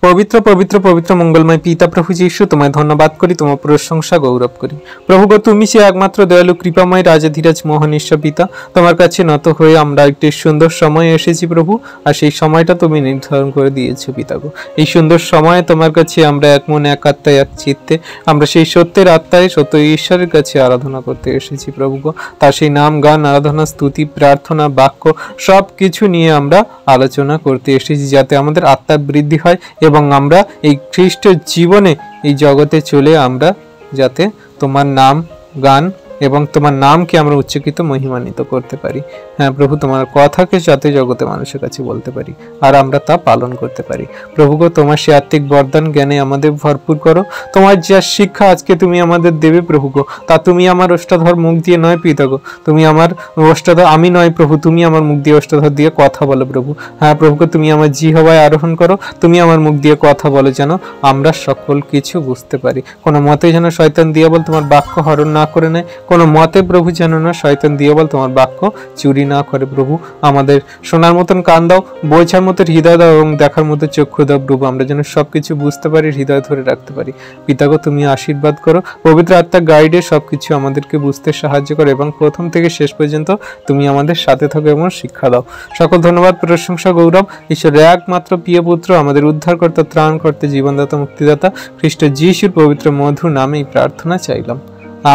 पवित्र पवित्र पवित्र मंगलमय पिता प्रभु जीशु तुम्हें धन्यवाद करी तुम्हार प्रशंसा गौरव करी प्रभु गो तुम से एकमात्र दयालु कृपामय राजाधिराज मोहन ईश्वर पिता तुम्हार काछे নত হয়ে আমরা একটি সুন্দর সময় এসেছি প্রভু আর সেই সময়টা তুমি নির্ধারণ করে দিয়েছো পিতা গো এই সুন্দর সময়ে তোমার কাছে আমরা এক মনে এক আত্মায় এক চিত্তে আমরা সেই সত্যের আত্মায় সত্য ঈশ্বরের কাছে আরাধনা করতে এসেছি প্রভু গো তার সেই নাম গান আরাধনা স্তুতি প্রার্থনা বাক্য সব কিছু নিয়ে আমরা আলোচনা করতে এসেছি যাতে আমাদের আত্মার বৃদ্ধি হয় এবং আমরা এই খ্রিস্টের জীবনে এই জগতে চলে আমরা যাতে তোমার নাম গান এবং তোমার নামকে আমরা উচ্চকিত মহিমান্বিত করতে পারি। হ্যাঁ প্রভু তোমার কথাকে যাতে জগতে মানুষের কাছে বলতে পারি আর আমরা তা পালন করতে পারি। প্রভু গো তোমার সেই আত্মিক বরদান জ্ঞানে আমাদের ভরপুর করো। তোমার যা শিক্ষা আজকে তুমি আমাদের দেবে প্রভু গো তা তুমি আমার ওষ্ঠাধর মুখ দিয়ে নয় পিতা গো তুমি আমার ওষ্ঠাধর আমি নয় প্রভু তুমি আমার মুখ দিয়ে ওষ্ঠাধর দিয়ে কথা বলো প্রভু। হ্যাঁ প্রভু গো তুমি আমার জিহ্বায় আরোহণ করো তুমি আমার মুখ দিয়ে কথা বলো যেন আমরা সকল কিছু বুঝতে পারি। কোনো মতে যেন শয়তান দিয়াবল তোমার বাক্য হরণ না করে নেয় কোনো মতে প্রভু যেন না শয়তান দিয়াবল তোমার বাক্য চুরি না করে প্রভু। আমাদের শোনার মতন কান দাও বোঝার মতো হৃদয় দাও এবং দেখার মতো চক্ষু দাও প্রভু আমরা যেন সবকিছু বুঝতে পারি হৃদয় ধরে রাখতে পারি। পিতাগো তুমি আশীর্বাদ করো পবিত্র আত্মার গাইডে সবকিছু আমাদেরকে বুঝতে সাহায্য করো এবং প্রথম থেকে শেষ পর্যন্ত তুমি আমাদের সাথে থাকো এবং শিক্ষা দাও। সকল ধন্যবাদ প্রশংসা গৌরব ঈশ্বরের একমাত্র প্রিয় পুত্র আমাদের উদ্ধারকর্তা ত্রাণকর্তা জীবনদাতা মুক্তিদাতা খ্রিস্ট যিশুর পবিত্র মধুর নামেই প্রার্থনা চাইলাম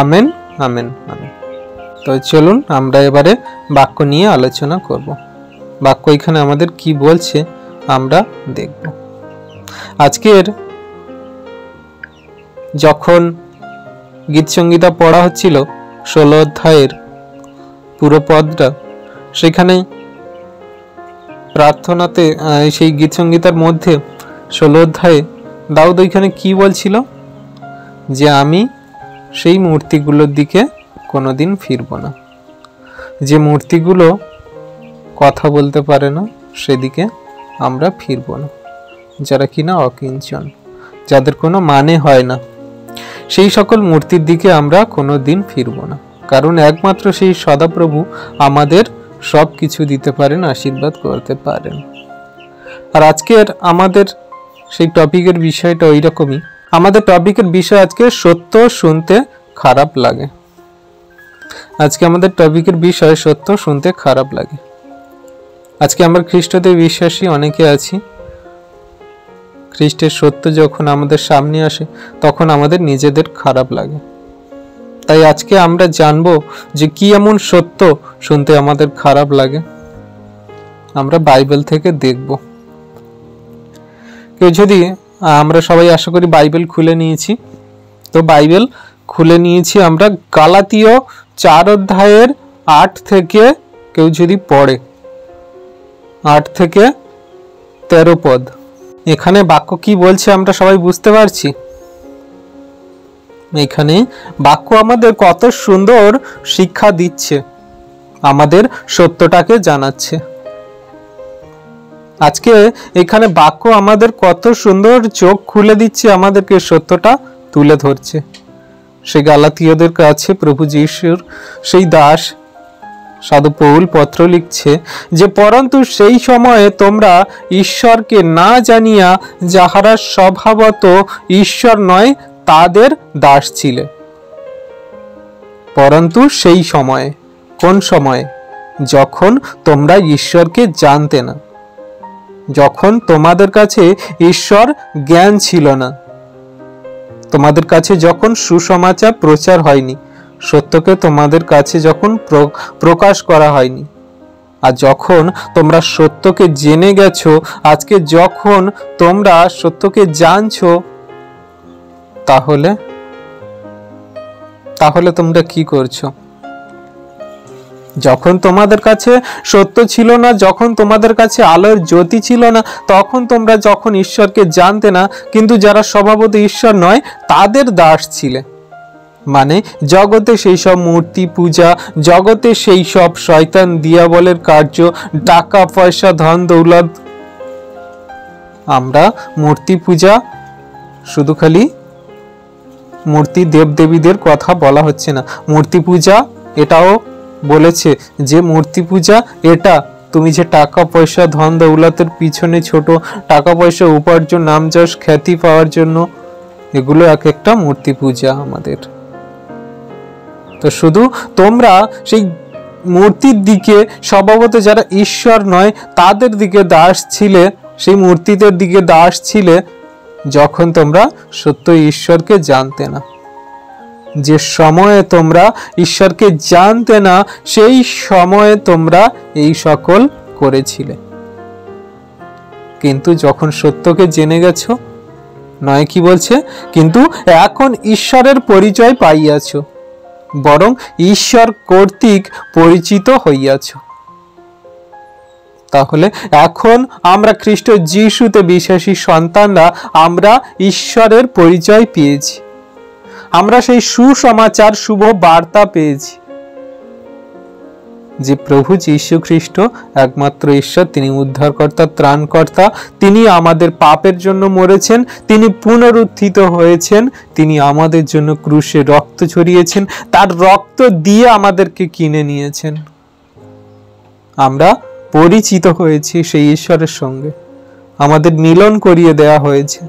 আমেন আমেন আমেন। তো চলুন আমরা এবারে বাক্য নিয়ে আলোচনা করব। বাক্য এখানে আমাদের কি বলছে আমরা দেখব। আজকের যখন গীত সংগীতা পড়া হচ্ছিল 16 অধ্যায়ের পুরো পদটা সেখানে প্রার্থনাতে সেই গীত সংগীতার মধ্যে 16 অধ্যায়ে দাউদ ওইখানে কি বলছিল যে আমি সেই মূর্তিগুলোর দিকে কোনোদিন ফিরব না যে মূর্তিগুলো কথা বলতে পারে না সেদিকে আমরা ফিরব না যারা কিনা অকিঞ্চন যাদের কোনো মানে হয় না সেই সকল মূর্তির দিকে আমরা কোনোদিন ফিরব না কারণ একমাত্র সেই সদাপ্রভু আমাদের সব কিছু দিতে পারেন আশীর্বাদ করতে পারেন। আর আজকের আমাদের সেই টপিকের বিষয়টা ওই রকমই আমাদের টপিকের বিষয় আজকে সত্য শুনতে খারাপ লাগে। আজকে আমাদের টপিকের বিষয় সত্য শুনতে খারাপ লাগে। আজকে আমরা খ্রিস্টতে বিশ্বাসী অনেকে আছি খ্রিস্টের সত্য যখন আমাদের সামনে আসে তখন আমাদের নিজেদের খারাপ লাগে। তাই আজকে আমরা জানবো যে কি এমন সত্য শুনতে আমাদের খারাপ লাগে আমরা বাইবেল থেকে দেখব। কেউ যদি আমরা সবাই আশা করি বাইবেল খুলে নিয়েছি তো বাইবেল খুলে নিয়েছি আমরা গালাতীয় 4 অধ্যায়ের 8 থেকে কেউ যদি পড়ে 8 থেকে 13 পদ এখানে বাক্য কি বলছে আমরা সবাই বুঝতে পারছি। এখানে বাক্য আমাদের কত সুন্দর শিক্ষা দিচ্ছে আমাদের সত্যটাকে জানাচ্ছে। আজকে এখানে বাক্য আমাদের কত সুন্দর চোখ খুলে দিচ্ছে আমাদেরকে সত্যটা তুলে ধরছে। সেই গালাতীয়দের কাছে প্রভু যিশুর সেই দাস সাধু পৌল পত্র লিখছে যে পরন্তু সেই সময়ে তোমরা ঈশ্বরকে না জানিয়া যাহারা স্বভাবত ঈশ্বর নয় তাদের দাস ছিলে। পরন্তু সেই সময়ে কোন সময়ে যখন তোমরা ঈশ্বরকে জানতে না যখন তোমাদের কাছে ঈশ্বর জ্ঞান ছিল না তোমাদের কাছে যখন সুসমাচার প্রচার হয়নি সত্যকে তোমাদের কাছে যখন প্রকাশ করা হয়নি আর যখন তোমরা সত্যকে জেনে গেছো আজকে যখন তোমরা সত্যকে জানছো তাহলে তোমরা কি করছো? যখন তোমাদের কাছে সত্য ছিল না যখন তোমাদের কাছে আলোর জ্যোতি ছিল না তখন তোমরা যখন ঈশ্বরকে জানতে না কিন্তু যারা স্বভাবত ঈশ্বর নয় তাদের দাস ছিলে। মানে জগতে সেই সব মূর্তি পূজা জগতে সেই সব শয়তান দিয়াবলের কার্য টাকা পয়সা ধন দৌলত আমরা মূর্তি পূজা শুধু খালি মূর্তি দেবদেবীদের কথা বলা হচ্ছে না মূর্তি পূজা এটাও বলেছে যে মূর্তি পূজা এটা তুমি যে টাকা পয়সা ধন দৌলতের পিছনে ছোট টাকা পয়সা উপার্জন নাম যশ খ্যাতি পাওয়ার জন্য, এগুলো এক একটা মূর্তি পূজা আমাদের। তো শুধু তোমরা সেই মূর্তির দিকে, স্বভাবত যারা ঈশ্বর নয় তাদের দিকে দাস ছিলে, সেই মূর্তিদের দিকে দাস ছিলে যখন তোমরা সত্য ঈশ্বরকে জানতে না। যে সময়ে তোমরা ঈশ্বরকে জানতে না সেই সময়ে তোমরা এই সকল করেছিলে। কিন্তু যখন সত্যকে জেনে গেছো, নয় কি বলছে, কিন্তু এখন ঈশ্বরের পরিচয় পাইয়াছ, বরং ঈশ্বর কর্তৃক পরিচিত হইয়াছ। তাহলে এখন আমরা খ্রিস্ট যিশুতে বিশ্বাসী সন্তানরা আমরা ঈশ্বরের পরিচয় পেয়েছি, আমরা সেই সুসমাচার শুভ বার্তা পেয়েছি যে প্রভু যীশু খ্রিস্ট একমাত্র ঈশ্বর, তিনি উদ্ধারকর্তা, ত্রাণকর্তা, তিনি আমাদের পাপের জন্য মরেছেন, তিনি পুনরুত্থিত হয়েছেন, তিনি আমাদের জন্য ক্রুশে রক্ত ঝরিয়েছেন, তার রক্ত দিয়ে আমাদেরকে কিনে নিয়েছেন। আমরা পরিচিত হয়েছি সেই ঈশ্বরের সঙ্গে, আমাদের মিলন করিয়ে দেয়া হয়েছে,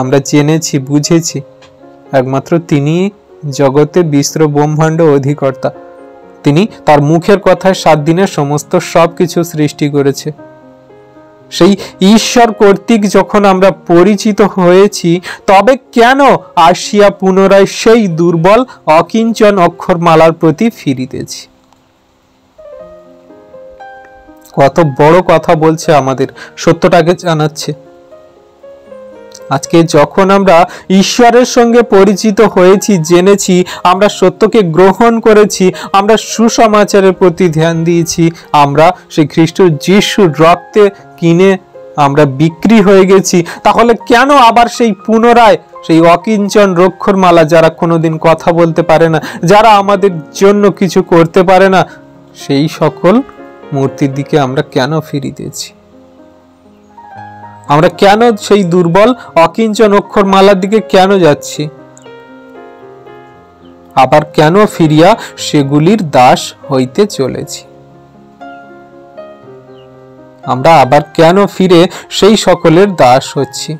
আমরা জেনেছি, বুঝেছি একমাত্র তিনি জগতে বিস্ত্র ব্রহ্মাণ্ড অধিকর্তা, তিনি তার মুখের কথায় 7 দিনে সমস্ত সবকিছু সৃষ্টি করেছে। সেই ঈশ্বর কর্তৃক যখন আমরা পরিচিত হয়েছি, তবে কেন আসিয়া পুনরায় সেই দুর্বল অকিঞ্চন অক্ষরমালার প্রতি ফিরিতেছি? কত বড় কথা বলছে, আমাদের সত্যটাকে জানাচ্ছে। আজকে যখন আমরা ঈশ্বরের সঙ্গে পরিচিত হয়েছি, জেনেছি, আমরা সত্যকে গ্রহণ করেছি, আমরা সুসমাচারের প্রতি ধ্যান দিয়েছি, আমরা সেই খ্রিস্ট যিশুর রক্তে কিনে আমরা বিক্রি হয়ে গেছি, তাহলে কেন আবার সেই পুনরায় সেই অকিঞ্চন রক্ষরমালা, যারা কোনোদিন কথা বলতে পারে না, যারা আমাদের জন্য কিছু করতে পারে না, সেই সকল মূর্তির দিকে আমরা কেন ফিরিতেছি? আমরা কেন সেই দুর্বল অকিঞ্চন অক্ষরমালার দিকে কেন যাচ্ছি? আবার কেন ফিরিয়া সেগুলির দাস হইতে চলেছি? আমরা আবার কেন ফিরে সেই সকলের দাস হচ্ছি?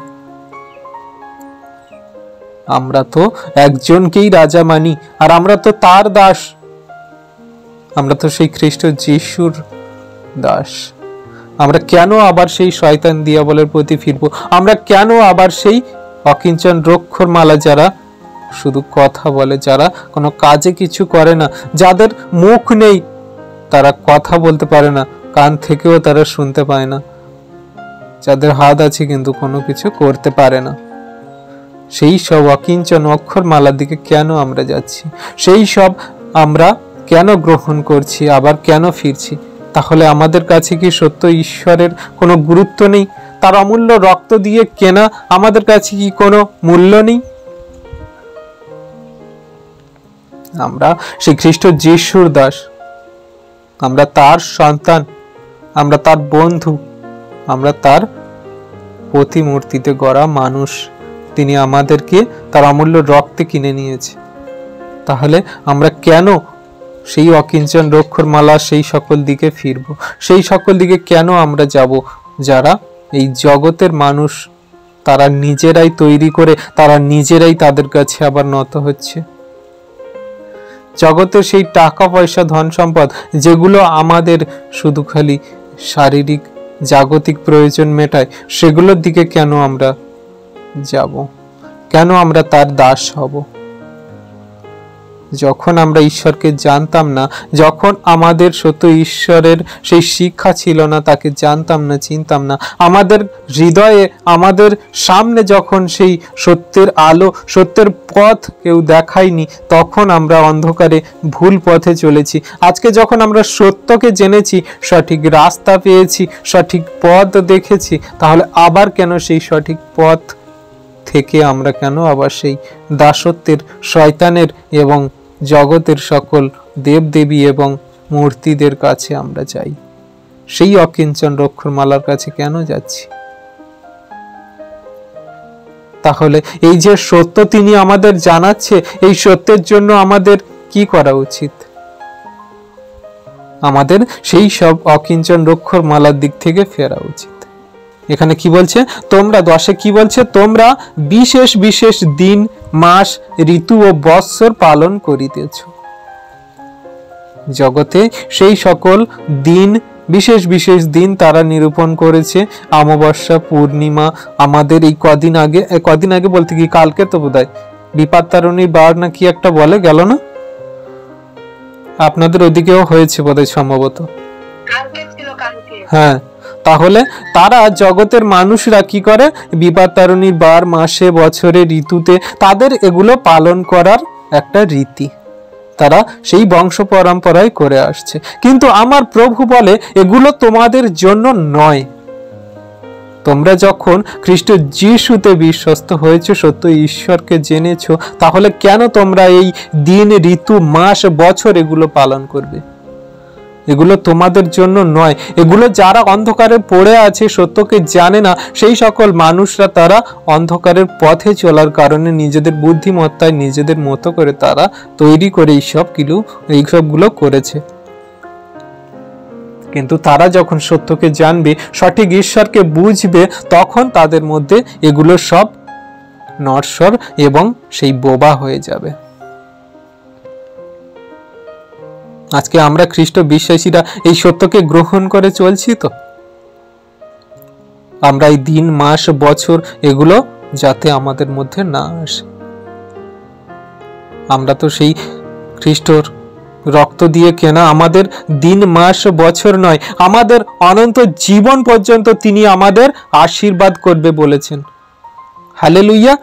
আমরা তো একজনকেই রাজা মানি, আর আমরা তো তার দাস, আমরা তো সেই খ্রিস্ট যিশুর দাস। আমরা কেন আবার সেই শয়তান দিয়াবলের প্রতি ফিরবো? আমরা কেন আবার সেই অকিঞ্চন রক্ষরমালা, যারা শুধু কথা বলে, যারা কোনো কাজে কিছু করে না, যাদের মুখ নেই, তারা কথা বলতে পারে না, কান থেকেও তারা শুনতে পায় না, যাদের হাত আছে কিন্তু কোনো কিছু করতে পারে না, সেই সব অকিঞ্চন অক্ষরমালার দিকে কেন আমরা যাচ্ছি? সেই সব আমরা কেন গ্রহণ করছি, আবার কেন ফিরছি? তাহলে আমাদের কাছে কি সত্য ঈশ্বরের কোনো গুরুত্ব নেই? তার অমূল্য রক্ত দিয়ে কেনা আমাদের কাছে কি কোনো মূল্য নেই? আমরা সেই খ্রিস্ট যিশুর দাস, আমরা তার সন্তান, আমরা তার বন্ধু, আমরা তার প্রতিমূর্তিতে গড়া মানুষ। তিনি আমাদেরকে তার অমূল্য রক্তে কিনে নিয়েছে। তাহলে আমরা কেন সেই অকিঞ্চন রক্ষরমালা, সেই সকল দিকে ফিরব? সেই সকল দিকে কেন আমরা যাব যারা এই জগতের মানুষ, তারা নিজেরাই তৈরি করে, তারা নিজেরাই তাদের কাছে আবার নত হচ্ছে। জগতের সেই টাকা পয়সা, ধন সম্পদ, যেগুলো আমাদের শুধু খালি শারীরিক জাগতিক প্রয়োজন মেটায়, সেগুলোর দিকে কেন আমরা যাব? কেন আমরা তার দাস হব? যখন আমরা ঈশ্বরকে জানতাম না, যখন আমাদের সত্য ঈশ্বরের সেই শিক্ষা ছিল না, তাকে জানতাম না, চিনতাম না, আমাদের হৃদয়ে, আমাদের সামনে যখন সেই সত্যের আলো, সত্যের পথ কেউ দেখায়নি, তখন আমরা অন্ধকারে ভুল পথে চলেছি। আজকে যখন আমরা সত্যকে জেনেছি, সঠিক রাস্তা পেয়েছি, সঠিক পথ দেখেছি, তাহলে আবার কেন সেই সঠিক পথ থেকে আমরা কেন আবার সেই দাসত্বের, শয়তানের এবং জগতের সকল দেবদেবী এবং মূর্তিদের কাছে আমরা যাই? সেই অকিঞ্চন রক্ষরমালার কাছে কেন যাচ্ছি? তাহলে এই যে সত্য তিনি আমাদের জানাচ্ছে, এই সত্যের জন্য আমাদের কি করা উচিত? আমাদের সেই সব অকিঞ্চন রক্ষর মালার দিক থেকে ফেরা উচিত। এখানে কি বলছে, তোমরা 10-এ কি বলছে, তোমরা বিশেষ বিশেষ দিন, মাস, ঋতু ও বৎসর পালন করিতেছ। জগতে সেই সকল দিন, বিশেষ বিশেষ দিন তারা নিরূপণ করেছে। অমাবস্যা, পূর্ণিমা, আমাদের এই কদিন আগে বলতে কি কালকে তো বোধহয় বিপাত্তারণীর বার না কি একটা বলে গেল না, আপনাদের ওদিকেও হয়েছে বোধহয় সম্ভবত। হ্যাঁ, তাহলে তারা জগতের মানুষরা কি করে, বিপাত্তারণীর বার, মাসে, বছরে, ঋতুতে তাদের এগুলো পালন করার একটা রীতি, তারা সেই বংশ পরম্পরায় করে আসছে। কিন্তু আমার প্রভু বলে এগুলো তোমাদের জন্য নয়। তোমরা যখন খ্রিস্ট যিশুতে বিশ্বস্ত হয়েছে, সত্য ঈশ্বরকে জেনেছো, তাহলে কেন তোমরা এই দিন, ঋতু, মাস, বছর এগুলো পালন করবে? এগুলো তোমাদের জন্য নয়। এগুলো যারা অন্ধকারে পড়ে আছে, সত্যকে জানে না, সেই সকল মানুষরা তারা অন্ধকারের পথে চলার কারণে নিজেদের বুদ্ধিমত্তায় নিজেদের মতো করে তারা তৈরি করে এইসবগুলো করেছে। কিন্তু তারা যখন সত্যকে জানবে, সঠিক ঈশ্বরকে বুঝবে, তখন তাদের মধ্যে এগুলো সব নশ্বর এবং সেই বোবা হয়ে যাবে। আজকে আমরা খ্রিস্ট বিশ্বাসীরা এই সত্যকে গ্রহণ করে চলছি তো? আমরা এই দিন, মাস, বছর এগুলো যাতে আমাদের মধ্যে না আসে। আমরা তো সেই খ্রিস্টর রক্ত দিয়ে কেনা, আমাদের দিন, মাস, বছর নয়, আমাদের অনন্ত জীবন পর্যন্ত তিনি আমাদের আশীর্বাদ করবে বলেছেন। হালেলুয়া।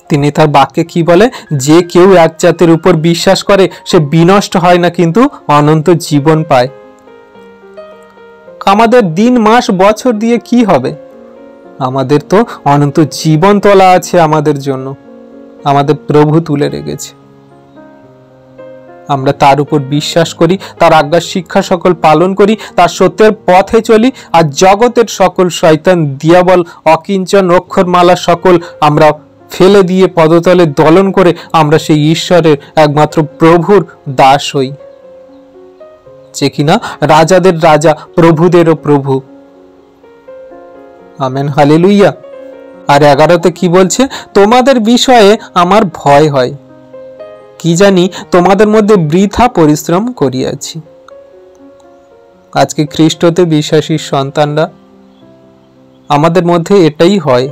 তিনি তার বাক্যে কি বলে, যে কেউ এক জাতের উপর বিশ্বাস করে সে বিনষ্ট হয় না, কিন্তু অনন্ত জীবন পায়। আমাদের দিন, মাস, বছর দিয়ে কি হবে? আমাদের তো অনন্ত জীবন তোলা আছে আমাদের জন্য, আমাদের প্রভু তুলে রেখেছে। আমরা তার উপর বিশ্বাস করি, তার আজ্ঞা শিক্ষা সকল পালন করি, তার সত্যের পথে চলি, আর জগতের সকল শয়তান, দিয়াবল, অকিঞ্চন অক্ষরমালা সকল আমরা ফেলে দিয়ে পদতলে দলন করে আমরা সেই ঈশ্বরের একমাত্র প্রভুর দাস হই, যে কিনা রাজাদের রাজা, প্রভুদেরও প্রভু। Amen, hallelujah. আর 11-তে কি বলছে, তোমাদের বিষয়ে আমার ভয় হয়, কি জানি তোমাদের মধ্যে বৃথা পরিশ্রম করিয়াছি। আজকে খ্রিস্টতে বিশ্বাসী সন্তানরা আমাদের মধ্যে এটাই হয়,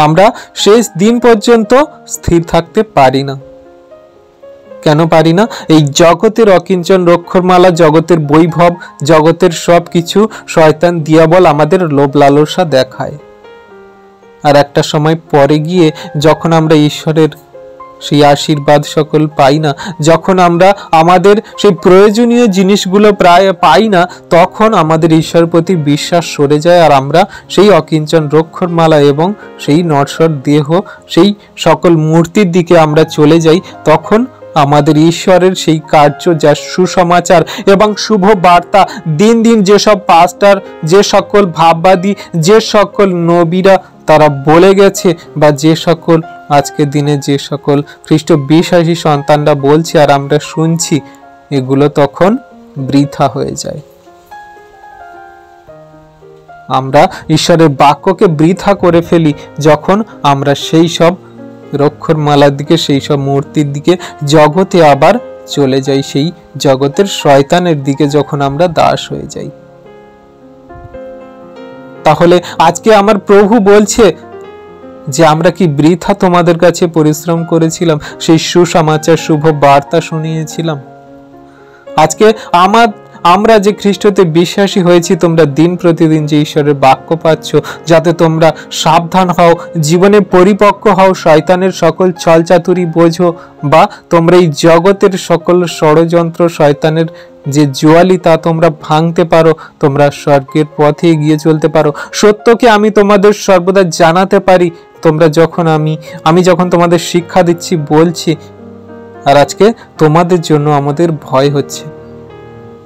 আমরা শেষ দিন পর্যন্ত স্থির থাকতে পারি না। কেন পারি না? এই জগতের অকিঞ্চন রক্ষরমালা, জগতের বৈভব, জগতের সব কিছু শয়তান, দিয়াবল আমাদের লোভ লালসা দেখায়। আর একটা সময় পরে গিয়ে যখন আমরা ঈশ্বরের সেই আশীর্বাদ সকল পাই না, যখন আমরা আমাদের সেই প্রয়োজনীয় জিনিসগুলো প্রায় পাই না, তখন আমাদের ঈশ্বরের প্রতি বিশ্বাস সরে যায়, আর আমরা সেই অকিঞ্চন রক্ষরমালা এবং সেই নশ্বর দেহ, সেই সকল মূর্তির দিকে আমরা চলে যাই। তখন আমাদের ঈশ্বরের সেই কার্য, যা সুসমাচার এবং শুভ বার্তা দিন দিন যেসব পাস্টার, যে সকল ভাববাদী, যে সকল নবীরা তারা বলে গেছে, বা যে সকল আজকের দিনে যে সকল খ্রিস্ট বিশ্বাসী সন্তানরা বলছে আর আমরা শুনছি, এগুলো তখন বৃথা হয়ে যায়। আমরা ঈশ্বরের বাক্যকে বৃথা করে ফেলি যখন আমরা সেই সব রক্ষরমালার দিকে, সেই সব মূর্তির দিকে, জগতে আবার চলে যাই, সেই জগতের শয়তানের দিকে যখন আমরা দাস হয়ে যাই। তাহলে আজকে আমার প্রভু বলছে যে আমরা কি বৃথা তোমাদের কাছে পরিশ্রম করেছিলাম, সেই সুসমাচার শুভ বার্তা শুনিয়েছিলাম? আজকে আমরা যে খ্রিস্টতে বিশ্বাসী হয়েছি, তোমরা দিন প্রতিদিন যে ঈশ্বরের বাক্য পাচ্ছ, যাতে তোমরা সাবধান হও, জীবনে পরিপক্ক হও, শয়তানের সকল ছলচাতুরি বোঝো, বা তোমরা এই জগতের সকল ষড়যন্ত্র, শয়তানের যে জুয়ালি, তা তোমরা ভাঙতে পারো, তোমরা স্বর্গের পথে এগিয়ে চলতে পারো। সত্যকে আমি তোমাদের সর্বদা জানাতে পারি। তোমরা যখন আমি যখন তোমাদের শিক্ষা দিচ্ছি, বলছি, আর আজকে তোমাদের জন্য আমাদের ভয় হচ্ছে।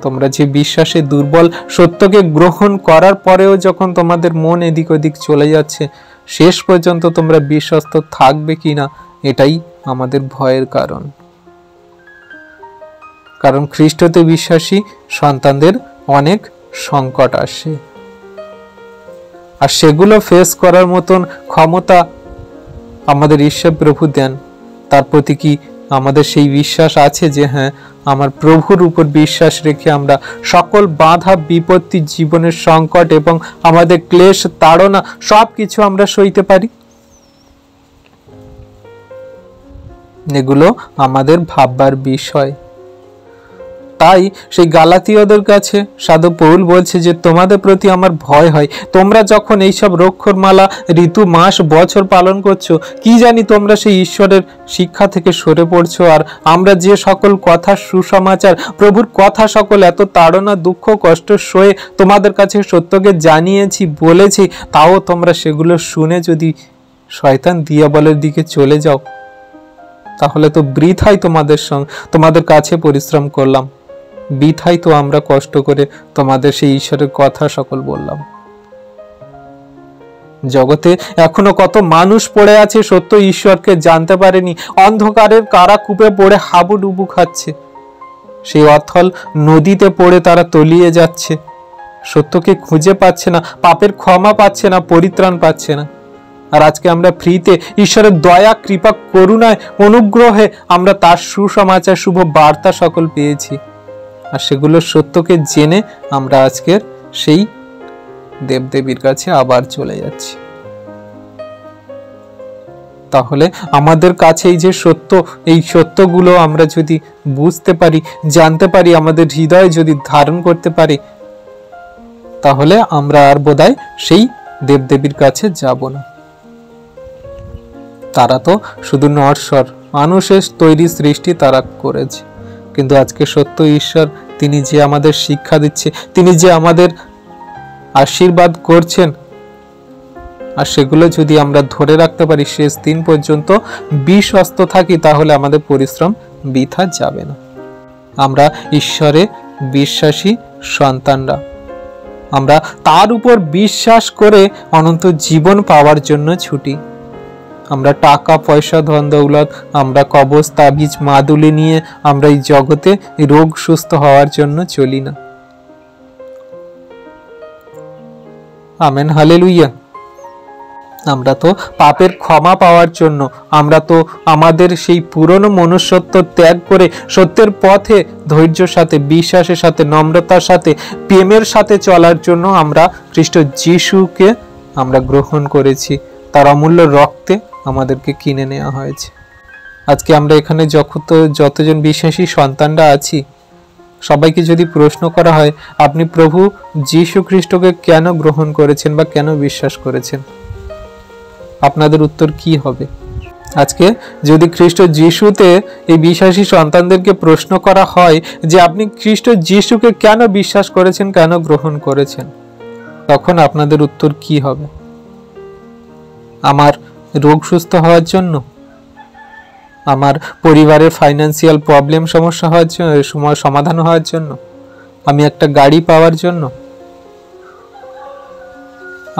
তোমরা যে বিশ্বাসে দুর্বল, সত্যকে গ্রহণ করার পরেও যখন তোমাদের মন এদিক ওদিক চলে যাচ্ছে, শেষ পর্যন্ত তোমরা বিশ্বস্ত থাকবে কিনা, এটাই আমাদের ভয়ের কারণ। কারণ খ্রিস্টতে বিশ্বাসী সন্তানদের অনেক সংকট আসে, আর সেগুলো ফেস করার মতন ক্ষমতা আমাদের ঈশ্বর প্রভু দেন। তার প্রতি কি আমাদের সেই বিশ্বাস আছে যে হ্যাঁ, আমার প্রভুর উপর বিশ্বাস রেখে আমরা সকল বাধা বিপত্তি, জীবনের সংকট এবং আমাদের ক্লেশ তাড়না সবকিছু আমরা সইতে পারি? এগুলো আমাদের ভাববার বিষয়। তাই সেই গালাতীয়দের কাছে সাধু পৌল বলছে যে তোমাদের প্রতি আমার ভয় হয়। তোমরা যখন এইসব রক্ষরমালা, ঋতু, মাস, বছর পালন করছো, কি জানি তোমরা সেই ঈশ্বরের শিক্ষা থেকে সরে পড়ছো। আর আমরা যে সকল কথা, সুসমাচার, প্রভুর কথা সকল এত তাড়না, দুঃখ, কষ্ট সয়ে তোমাদের কাছে সত্যকে জানিয়েছি, বলেছি, তাও তোমরা সেগুলো শুনে যদি শয়তান দিয়াবলের দিকে চলে যাও, তাহলে তো বৃথাই তোমাদের কাছে পরিশ্রম করলাম, বৃথাই তো আমরা কষ্ট করে তোমাদের সেই ঈশ্বরের কথা সকল বললাম। জগতে এখনো কত মানুষ পড়ে আছে সত্য ঈশ্বরকে জানতে পারেনি, অন্ধকারের কারাকূপে পড়ে হাবুডুবু খাচ্ছে, সেই অথল নদীতে পড়ে তারা তলিয়ে যাচ্ছে, সত্যকে খুঁজে পাচ্ছে না, পাপের ক্ষমা পাচ্ছে না, পরিত্রাণ পাচ্ছে না। আর আজকে আমরা ফ্রিতে ঈশ্বরের দয়া, কৃপা, করুণায়, অনুগ্রহে আমরা তার সুসমাচার, শুভ বার্তা সকল পেয়েছি, আর সেগুলো সত্যকে জেনে আমরা আজকের সেই দেবদেবীর কাছে আবার চলে যাচ্ছি। তাহলে আমাদের কাছে এই যে সত্য, এই সত্যগুলো আমরা যদি বুঝতে পারি, জানতে পারি, আমাদের হৃদয়ে যদি ধারণ করতে পারি, তাহলে আমরা আর বোধহয় সেই দেবদেবীর কাছে যাব না। তারা তো শুধু নশ্বর, মানুষের তৈরি সৃষ্টি তারা করেছে, কিন্তু আজকে সত্য ঈশ্বর তিনি যে আমাদের শিক্ষা দিচ্ছে, তিনি যে আমাদের আশীর্বাদ করছেন, আর সেগুলো যদি আমরা ধরে রাখতে পারি, শেষ দিন পর্যন্ত বিশ্বস্ত থাকি, তাহলে আমাদের পরিশ্রম বৃথা যাবে না। আমরা ঈশ্বরে বিশ্বাসী সন্তানরা, আমরা তার উপর বিশ্বাস করে অনন্ত জীবন পাওয়ার জন্য ছুটি। আমরা টাকা পয়সা, ধন দৌলত, আমরা কবচ, তাবিজ, মাদুলি নিয়ে আমরা এই জগতে রোগ সুস্থ হওয়ার জন্য চলি না। Amen, hallelujah. আমরা তো পাপের ক্ষমা পাওয়ার জন্য, আমরা তো আমাদের সেই পুরনো মনুষ্যত্ব ত্যাগ করে সত্যের পথে ধৈর্যের সাথে, বিশ্বাসের সাথে, নম্রতার সাথে, প্রেমের সাথে চলার জন্য আমরা খ্রিস্ট যিশুকে আমরা গ্রহণ করেছি। তার অমূল্য রক্তে আমাদেরকে কিনে নেওয়া হয়েছে। আজকে আমরা এখানে যতজন বিশ্বাসী সন্তানরা আছি, সবাইকে যদি প্রশ্ন করা হয় আপনি প্রভু যীশু খ্রিস্টকে কেন গ্রহণ করেছেন বা কেন বিশ্বাস করেছেন, আপনাদের উত্তর কি হবে? আজকে যদি খ্রিস্ট যিশুতে এই বিশ্বাসী সন্তানদেরকে প্রশ্ন করা হয় যে আপনি খ্রিস্ট যিশুকে কেন বিশ্বাস করেছেন, কেন গ্রহণ করেছেন, তখন আপনাদের উত্তর কি হবে? আমার রোগ সুস্থ হওয়ার জন্য, আমার পরিবারের ফাইন্যান্সিয়াল প্রবলেম সমস্যা হওয়ার জন্য, সমাধান হওয়ার জন্য, আমি একটা গাড়ি পাওয়ার জন্য,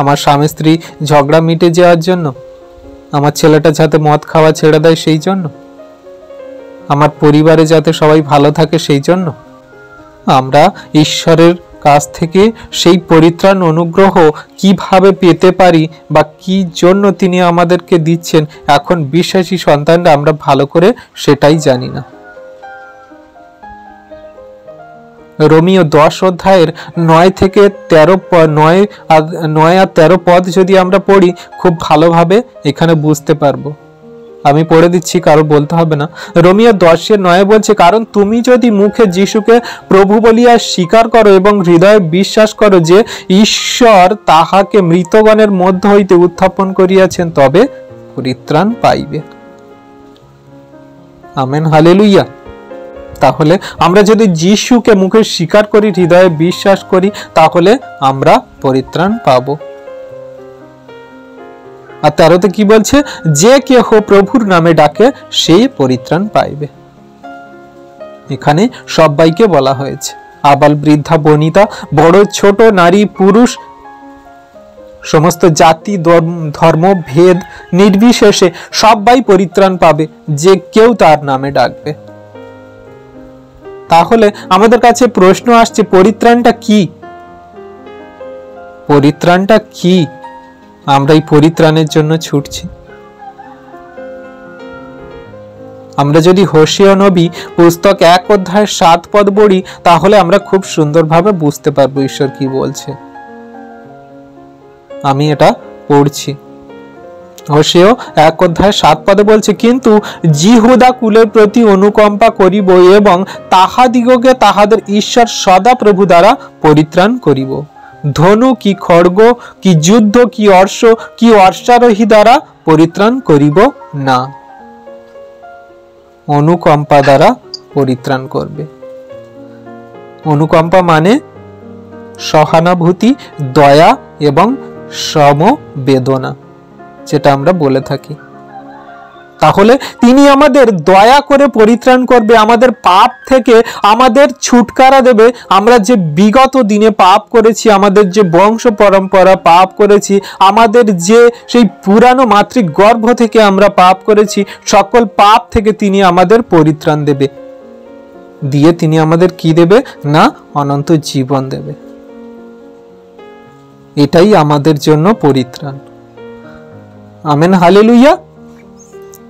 আমার স্বামী স্ত্রী ঝগড়া মিটে যাওয়ার জন্য, আমার ছেলেটা যাতে মদ খাওয়া ছেড়ে দেয় সেই জন্য, আমার পরিবারে যাতে সবাই ভালো থাকে সেই জন্য। আমরা ঈশ্বরের কাছ থেকে সেই পরিত্রাণ, অনুগ্রহ কিভাবে পেতে পারি বা কি জন্য তিনি আমাদেরকে দিচ্ছেন, এখন বিশ্বাসী সন্তানরা আমরা ভালো করে সেটাই জানি না। রোমিও 10 অধ্যায়ের 9 থেকে 13 পদ যদি আমরা পড়ি, খুব ভালোভাবে এখানে বুঝতে পারবো। আমি পড়ে দিচ্ছি, কারো বলতে হবে না। রোমিও 10:9 বলছে, কারণ তুমি যদি মুখে যিশুকে প্রভু বলিয়া স্বীকার করো এবং হৃদয়ে বিশ্বাস করো যে ঈশ্বর তাহাকে মৃতগণের মধ্য হইতে উত্থাপন করিয়াছেন, তবে পরিত্রাণ পাইবে। Amen, hallelujah. তাহলে আমরা যদি যিশুকে মুখে স্বীকার করি, হৃদয়ে বিশ্বাস করি, তাহলে আমরা পরিত্রাণ পাবো। আর 13তে কি বলছে? যে কেহ প্রভুর নামে ডাকে সেই পরিত্রাণ পাইবে। এখানে সবাইকে বলা হয়েছে, আবাল বৃদ্ধা বনিতা, বড় ছোট, নারী পুরুষ, সমস্ত জাতি ধর্ম ভেদ নির্বিশেষে সবাই পরিত্রাণ পাবে যে কেউ তার নামে ডাকবে। তাহলে আমাদের কাছে প্রশ্ন আসছে, পরিত্রাণটা কি? পরিত্রাণটা কি? আমরা এই পরিত্রাণের জন্য ছুটছি। আমরা যদি হোশিয়া নবী পুস্তক 1 অধ্যায় 7 পদ পড়ি, তাহলে আমরা খুব সুন্দরভাবে বুঝতে পারবো ঈশ্বর কি বলছে। আমি এটা পড়ছি। হোশিয়া 1 অধ্যায় 7 পদে বলছে, কিন্তু জিহুদা কুলের প্রতি অনুকম্পা করিব এবং তাহাদিগকে তাহাদের ঈশ্বর সদা প্রভু দ্বারা পরিত্রাণ করিব। ধনু কি খড়গ কি যুদ্ধ কি অশ্ব কি অশ্বারোহী দ্বারা পরিত্রাণ করিব না। অনুকম্পা দ্বারা পরিত্রাণ করবে। অনুকম্পা মানে সহানুভূতি, দয়া এবং সমবেদনা, যেটা আমরা বলে থাকি। তাহলে তিনি আমাদের দয়া করে পরিত্রাণ করবে, আমাদের পাপ থেকে আমাদের ছুটকারা দেবে। আমরা যে বিগত দিনে পাপ করেছি, আমাদের যে বংশ পরম্পরা পাপ করেছি, আমাদের যে সেই পুরানো মাতৃগর্ভ থেকে আমরা পাপ করেছি, সকল পাপ থেকে তিনি আমাদের পরিত্রাণ দেবে। দিয়ে তিনি আমাদের কি দেবে না, অনন্ত জীবন দেবে। এটাই আমাদের জন্য পরিত্রাণ। Amen, hallelujah.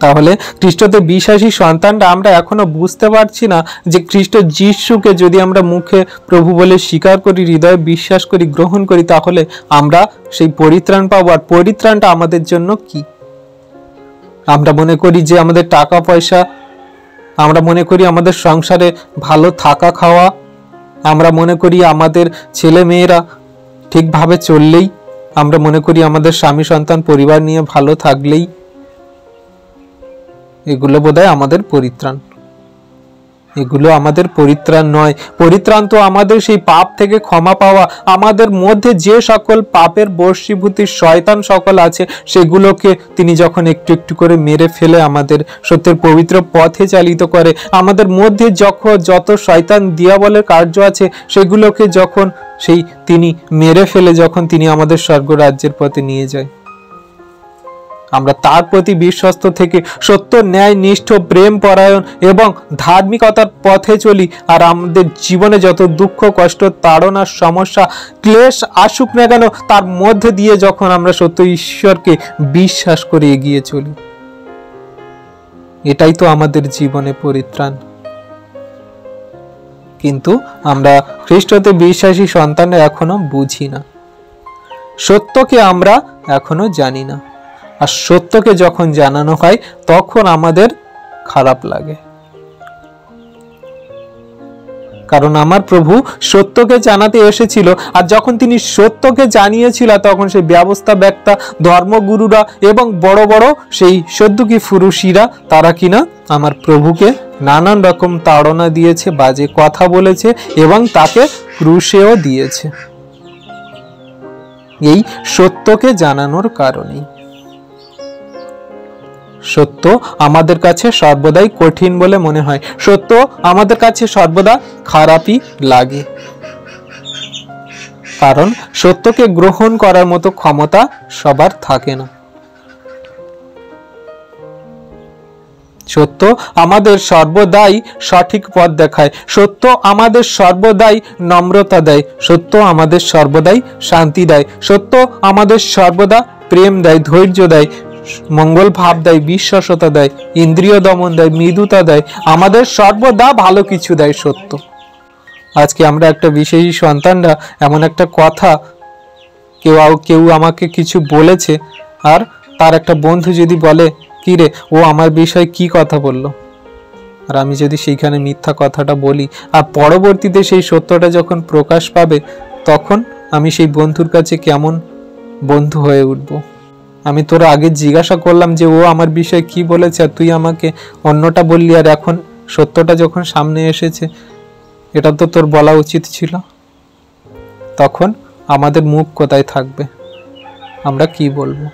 তাহলে খ্রিস্টতে বিশ্বাসী সন্তানরা আমরা এখনো বুঝতে পারছি না যে খ্রিস্ট যিশুকে যদি আমরা মুখে প্রভু বলে স্বীকার করি, হৃদয়ে বিশ্বাস করি, গ্রহণ করি, তাহলে আমরা সেই পরিত্রাণ পাবো। আর পরিত্রাণটা আমাদের জন্য কি? আমরা মনে করি যে আমাদের টাকা পয়সা, আমরা মনে করি আমাদের সংসারে ভালো থাকা খাওয়া, আমরা মনে করি আমাদের ছেলে মেয়েরা ঠিকভাবে চললেই, আমরা মনে করি আমাদের স্বামী সন্তান পরিবার নিয়ে ভালো থাকলেই এগুলো বোধহয় আমাদের পরিত্রাণ। এগুলো আমাদের পরিত্রাণ নয়। পরিত্রাণ তো আমাদের সেই পাপ থেকে ক্ষমা পাওয়া, আমাদের মধ্যে যে সকল পাপের বশীভূতি শয়তান সকল আছে, সেগুলোকে তিনি যখন একটু একটু করে মেরে ফেলে আমাদের সত্যের পবিত্র পথে চালিত করে, আমাদের মধ্যে যখন যত শয়তান দিয়াবলের কার্য আছে, সেগুলোকে যখন সেই তিনি মেরে ফেলে, যখন তিনি আমাদের স্বর্গরাজ্যের পথে নিয়ে যায়, আমরা তার প্রতি বিশ্বস্ত থেকে সত্য, ন্যায়, নিষ্ঠ, প্রেম পরায়ণ এবং ধার্মিকতার পথে চলি। আর আমাদের জীবনে যত দুঃখ, কষ্ট, তাড়না, সমস্যা, ক্লেশ আসুক না কেন, তার মধ্যে দিয়ে যখন আমরা সত্য ঈশ্বরকে বিশ্বাস করে এগিয়ে চলি, এটাই তো আমাদের জীবনে পরিত্রাণ। কিন্তু আমরা খ্রিস্টতে বিশ্বাসী সন্তানরা এখনো বুঝি না, সত্যকে আমরা এখনো জানি না। আর সত্যকে যখন জানানো হয় তখন আমাদের খারাপ লাগে, কারণ আমার প্রভু সত্যকে জানাতে এসেছিল। আর যখন তিনি সত্যকে জানিয়েছিল, তখন সেই ব্যবস্থা ব্যক্তা, ধর্মগুরুরা এবং বড় বড় সেই সদ্দুকী ফুরুষিরা, তারা কিনা আমার প্রভুকে নানান রকম তাড়না দিয়েছে, বাজে কথা বলেছে এবং তাকে ক্রুশেও দিয়েছে, এই সত্যকে জানানোর কারণেই। সত্য আমাদের কাছে সর্বদাই কঠিন বলে মনে হয়, সত্য আমাদের কাছে সর্বদা খারাপই লাগে, কারণ সত্যকে গ্রহণ করার মতো ক্ষমতা সবার থাকে না। সত্য আমাদের সর্বদাই সঠিক পথ দেখায়, সত্য আমাদের সর্বদাই নম্রতা দেয়, সত্য আমাদের সর্বদাই শান্তি দেয়, সত্য আমাদের সর্বদা প্রেম দেয়, ধৈর্য দেয়, মঙ্গল ভাব দেয়, বিশ্বাসতা দেয়, ইন্দ্রিয় দমন দেয়, মৃদুতা দেয়, আমাদের সর্বদা ভালো কিছু দেয় সত্য। আজকে আমরা একটা বিশেষী সন্তানরা এমন একটা কথা, কেউ আমাকে কিছু বলেছে, আর তার একটা বন্ধু যদি বলে, কি রে, ও আমার বিষয়ে কি কথা বললো, আর আমি যদি সেইখানে মিথ্যা কথাটা বলি, আর পরবর্তীতে সেই সত্যটা যখন প্রকাশ পাবে, তখন আমি সেই বন্ধুর কাছে কেমন বন্ধু হয়ে উঠব। আমি তোর আগে জিজ্ঞাসা করলাম যে ও আমার বিষয়ে কি বলেছে, আর তুই আমাকে অন্যটা বললি, আর এখন সত্যটা যখন সামনে এসেছে, এটা তো তোর বলা উচিত ছিল। তখন আমাদের মুখ কোথায় থাকবে, আমরা কি বলবো?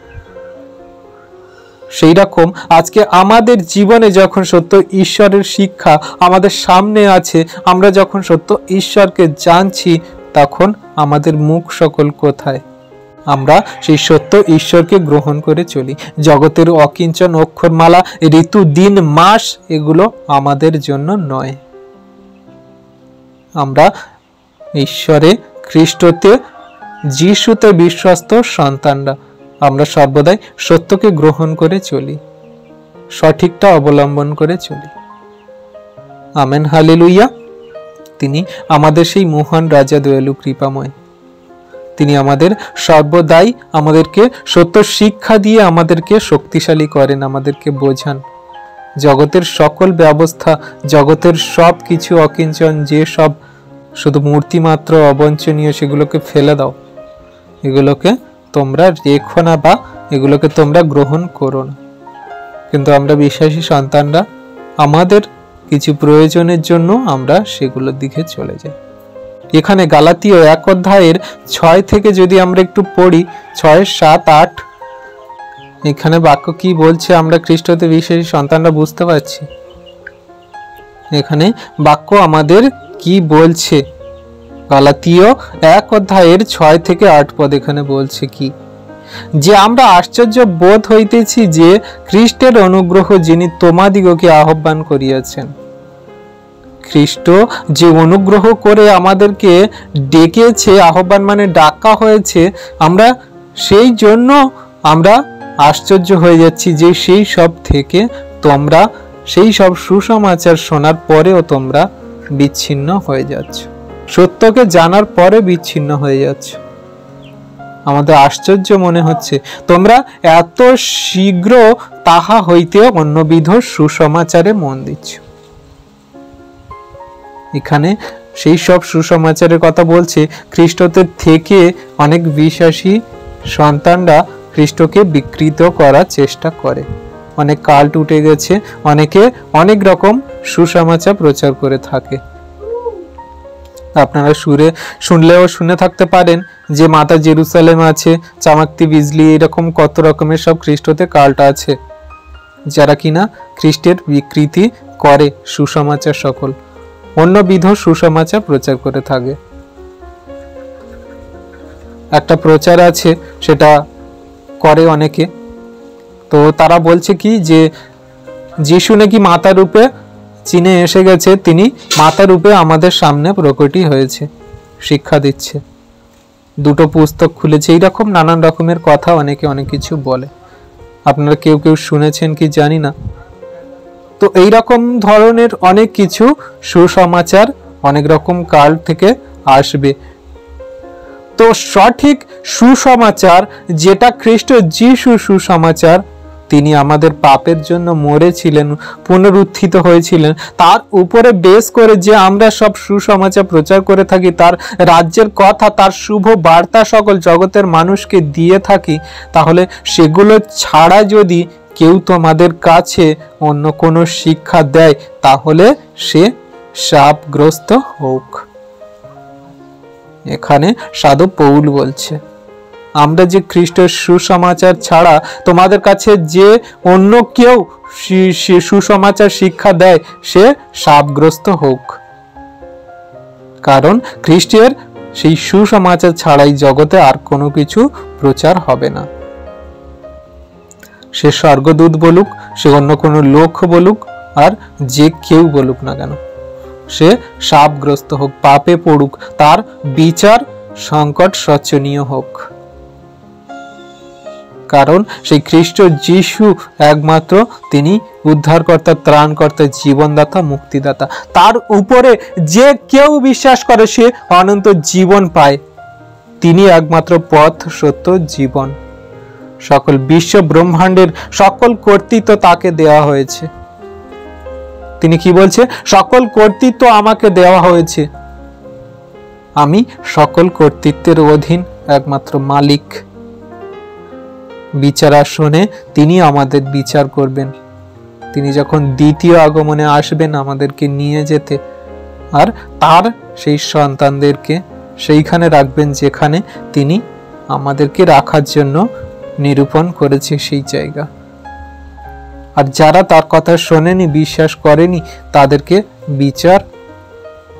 সেই রকম আজকে আমাদের জীবনে যখন সত্য ঈশ্বরের শিক্ষা আমাদের সামনে আছে, আমরা যখন সত্য ঈশ্বরকে জানছি, তখন আমাদের মুখ সকল কোথায়? আমরা সেই সত্য ঈশ্বরকে গ্রহণ করে চলি। জগতের অকিঞ্চন, অক্ষরমালা, ঋতু, দিন, মাস, এগুলো আমাদের জন্য নয়। আমরা ঈশ্বরে খ্রিস্টতে যিশুতে বিশ্বস্ত সন্তানরা, আমরা সর্বদাই সত্যকে গ্রহণ করে চলি, সঠিকটা অবলম্বন করে চলি। Amen, hallelujah. তিনি আমাদের সেই মহান রাজা, দয়ালু, কৃপাময়। তিনি আমাদের সর্বদাই আমাদেরকে সত্য শিক্ষা দিয়ে আমাদেরকে শক্তিশালী করেন, আমাদেরকে বোঝান। জগতের সকল ব্যবস্থা, জগতের সব কিছু অকিঞ্চন, যে সব শুধু মূর্তি মাত্র অবঞ্চনীয়, সেগুলোকে ফেলে দাও, এগুলোকে তোমরা রেখো না বা এগুলোকে তোমরা গ্রহণ করো না। কিন্তু আমরা বিশ্বাসী সন্তানরা আমাদের কিছু প্রয়োজনের জন্য আমরা সেগুলোর দিকে চলে যাই। এখানে গালাতীয় 1 অধ্যায়ের 6 থেকে যদি আমরা একটু পড়ি, 6, 7, 8, এখানে বাক্য কি বলছে আমরা খ্রিস্টতে বিশ্বাসী সন্তানরা বুঝতে পারছি। এখানে বাক্য আমাদের কি বলছে, গালাতীয় 1 অধ্যায়ের 6 থেকে 8 পদ এখানে বলছে কি, যে আমরা আশ্চর্য বোধ হইতেছি যে খ্রিস্টের অনুগ্রহ যিনি তোমাদিগকে আহ্বান করিয়াছেন। খ্রিস্ট যে অনুগ্রহ করে আমাদেরকে ডেকেছে, আহ্বান মানে ডাকা হয়েছে, আমরা সেই জন্য আমরা আশ্চর্য হয়ে যাচ্ছি যে সেই সব থেকে তোমরা, সেই সব সুসমাচার শোনার পরেও তোমরা বিচ্ছিন্ন হয়ে যাচ্ছ, সত্যকে জানার পরে বিচ্ছিন্ন হয়ে যাচ্ছ। আমাদের আশ্চর্য মনে হচ্ছে তোমরা এত শীঘ্র তাহা হইতে অন্যবিধ সুসমাচারে মন দিচ্ছ। এখানে সেই সব সুসমাচারের কথা বলছে। খ্রিস্টদের থেকে অনেক বিশ্বাসী সন্তানরা খ্রিস্টকে বিকৃত করার চেষ্টা করে, অনেক কাল্ট উঠে গেছে, অনেকে অনেক রকম সুসমাচার প্রচার করে থাকে। আপনারা শুনলেও শুনে থাকতে পারেন যে মাতা জেরুসালেম আছে, চামাক্তি বিজলি, এরকম কত রকমের সব খ্রিস্টতে কাল্ট আছে, যারা কিনা খ্রিস্টের বিকৃতি করে, সুসমাচার সকল অন্যবিধ সুসমাচার প্রচার করে থাকে। একটা প্রচার আছে, সেটা করে অনেকে, তো তারা বলছে কি যে যিশু নাকি মাতা রূপে চীনে এসে গেছে, তিনি মাতা রূপে আমাদের সামনে প্রকটই হয়েছে, শিক্ষা দিচ্ছে, 2টো পুস্তক খুলেছে, এইরকম নানান রকমের কথা অনেকে অনেক কিছু বলে। আপনারা কেউ কেউ শুনেছেন কি জানি না। তো এইরকম ধরনের অনেক কিছু সুসমাচার অনেক রকম কাল থেকে আসবে। তো সঠিক সুসমাচার যেটা খ্রিস্ট যিশু সুসমাচার, তিনি আমাদের পাপের জন্য মরেছিলেন, পুনরুত্থিত হয়েছিলেন, তার উপরে বেস করে যে আমরা সব সুসমাচার প্রচার করে থাকি, তার রাজ্যের কথা, তার শুভ বার্তা সকল জগতের মানুষকে দিয়ে থাকি, তাহলে সেগুলো ছাড়া যদি কেউ তোমাদের কাছে অন্য কোনো শিক্ষা দেয়, তাহলে সে শাপগ্রস্ত হোক। এখানে সাধু পৌল বলছে, আমরা যে খ্রিস্টের সুসমাচার ছাড়া তোমাদের কাছে যে অন্য কেউ সুসমাচার শিক্ষা দেয়, সে শাপগ্রস্ত হোক। কারণ খ্রিস্টের সেই সুসমাচার ছাড়াই জগতে আর কোনো কিছু প্রচার হবে না। সে স্বর্গদূত বলুক, সে অন্য কোনো লোক বলুক, আর যে কেউ বলুক না কেন, সে শাপগ্রস্ত হোক, পাপে পড়ুক, তার বিচার সংকট শোচনীয় হোক। কারণ সেই খ্রিস্ট যিশু একমাত্র তিনি উদ্ধারকর্তা, ত্রাণকর্তা, জীবনদাতা, মুক্তিদাতা। তার উপরে যে কেউ বিশ্বাস করে সে অনন্ত জীবন পায়। তিনি একমাত্র পথ, সত্য, জীবন। সকল বিশ্ব ব্রহ্মাণ্ডের সকল কর্তৃত্ব তাকে দেওয়া হয়েছে। তিনি কি বলছে? সকল কর্তৃত্ব আমাকে দেওয়া হয়েছে, আমি সকল কর্তৃত্বের অধীন একমাত্র মালিক। বিচারাসনে তিনি আমাদের বিচার করবেন। তিনি যখন দ্বিতীয় আগমনে আসবেন আমাদেরকে নিয়ে যেতে, আর তার সেই সন্তানদেরকে সেইখানে রাখবেন যেখানে তিনি আমাদেরকে রাখার জন্য নিরূপণ করেছে সেই জায়গা। আর যারা তার কথা শোনেনি, বিশ্বাস করেনি, তাদেরকে বিচার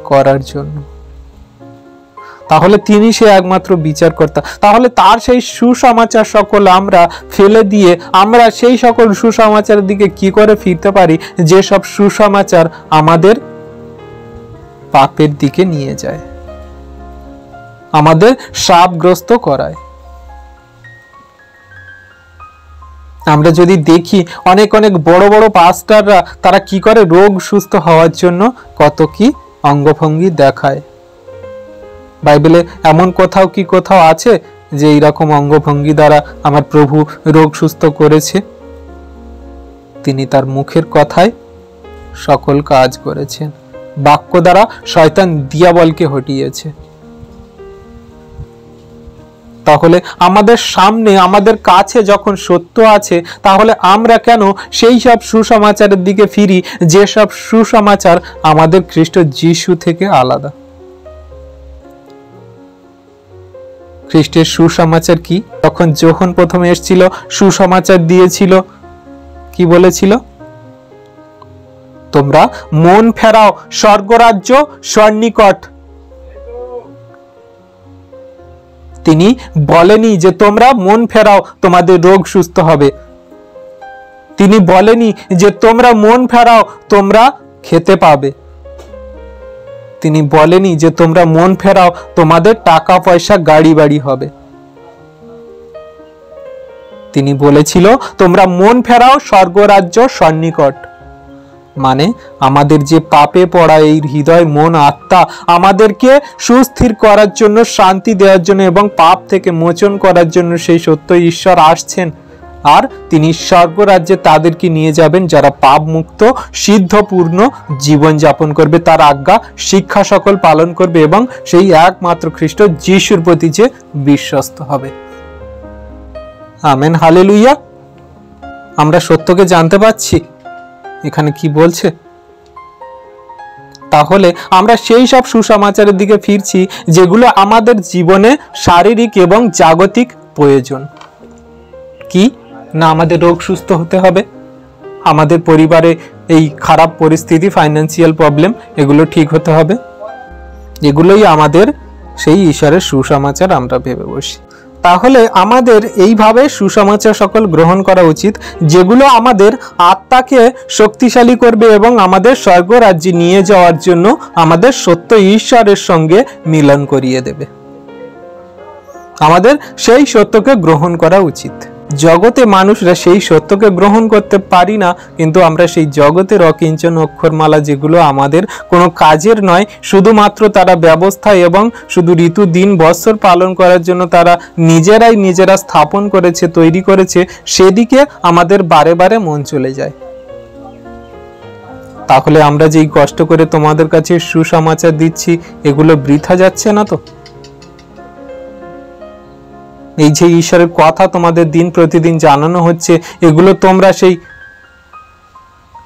করার জন্য। তাহলে তিনি সে একমাত্র বিচারকর্তা। তাহলে তার সেই সুসমাচার সকল আমরা ফেলে দিয়ে আমরা সেই সকল সুসমাচারের দিকে কি করে ফিরতে পারি, যে সব সুসমাচার আমাদের পাপের দিকে নিয়ে যায়, আমাদের শাপগ্রস্ত করায়। আমরা যদি দেখি অনেক অনেক বড় বড় পাস্টাররা তারা কি করে, রোগ সুস্থ হওয়ার জন্য কত কি অঙ্গভঙ্গি দেখায়। বাইবেলে এমন কোথাও কি কোথাও আছে যে এইরকম অঙ্গভঙ্গি দ্বারা আমার প্রভু রোগ সুস্থ করেছে? তিনি তার মুখের কথায় সকল কাজ করেছেন, বাক্য দ্বারা শয়তান দিয়াবলকে হটিয়েছে। তাহলে আমাদের সামনে আমাদের কাছে যখন সত্য আছে, তাহলে আমরা কেন সেই সব সুসমাচারের দিকে ফিরি যে সব সুসমাচার আমাদের খ্রিস্ট যিশু থেকে আলাদা? খ্রিস্টের সুসমাচার কি? তখন যখন প্রথমে এসেছিল সুসমাচার দিয়েছিল, কি বলেছিল? তোমরা মন ফেরাও, স্বর্গরাজ্য সন্নিকট। তিনি বলেনি যে তোমরা মন ফেরাও তোমাদের রোগ সুস্থ হবে। তিনি বলেনি যে তোমরা মন ফেরাও তোমরা খেতে পাবে। তিনি বলেনি যে তোমরা মন ফেরাও তোমাদের টাকা পয়সা গাড়ি বাড়ি হবে। তিনি বলেছিল তোমরা মন ফেরাও, স্বর্গরাজ্য সন্নিকট। মানে আমাদের যে পাপে পড়া এই হৃদয় মন আত্মা, আমাদেরকে সুস্থির করার জন্য, শান্তি দেওয়ার জন্য এবং পাপ থেকে মোচন করার জন্য সেই সত্য ঈশ্বর আসছেন। আর তিনি স্বর্গরাজ্যে তাদেরকে নিয়ে যাবেন যারা পাপ মুক্ত সিদ্ধপূর্ণ জীবন যাপন করবে, তার আজ্ঞা শিক্ষা সকল পালন করবে এবং সেই একমাত্র খ্রিস্ট যিশুর প্রতি যে বিশ্বস্ত হবে। Amen, hallelujah. আমরা সত্যকে জানতে পাচ্ছি এখানে কি বলছে। তাহলে আমরা সেই সব সুসমাচারের দিকে ফিরছি যেগুলো আমাদের জীবনে শারীরিক এবং জাগতিক প্রয়োজন। কি না, আমাদের রোগ সুস্থ হতে হবে, আমাদের পরিবারে এই খারাপ পরিস্থিতি, ফাইন্যান্সিয়াল প্রবলেম, এগুলো ঠিক হতে হবে। এগুলোই আমাদের সেই ঈশ্বরের সুসমাচার আমরা ভেবে বসি। তাহলে আমাদের এইভাবে সুসমাচার সকল গ্রহণ করা উচিত যেগুলো আমাদের আত্মাকে শক্তিশালী করবে এবং আমাদের স্বর্গরাজ্যে নিয়ে যাওয়ার জন্য আমাদের সত্য ঈশ্বরের সঙ্গে মিলন করিয়ে দেবে। আমাদের সেই সত্যকে গ্রহণ করা উচিত। জগতে মানুষরা সেই সত্যকে গ্রহণ করতে পারি না, কিন্তু আমরা সেই জগতের অকিঞ্চন অক্ষরমালা যেগুলো আমাদের কোনো কাজের নয়, শুধুমাত্র তারা ব্যবস্থা এবং শুধু ঋতু দিন বৎসর পালন করার জন্য তারা নিজেরা স্থাপন করেছে, তৈরি করেছে, সেদিকে আমাদের বারে বারে মন চলে যায়। তাহলে আমরা যেই কষ্ট করে তোমাদের কাছে সুসমাচার দিচ্ছি, এগুলো বৃথা যাচ্ছে না তো? এই যে ঈশ্বরের কথা তোমাদের দিন প্রতিদিন জানানো হচ্ছে, এগুলো তোমরা সেই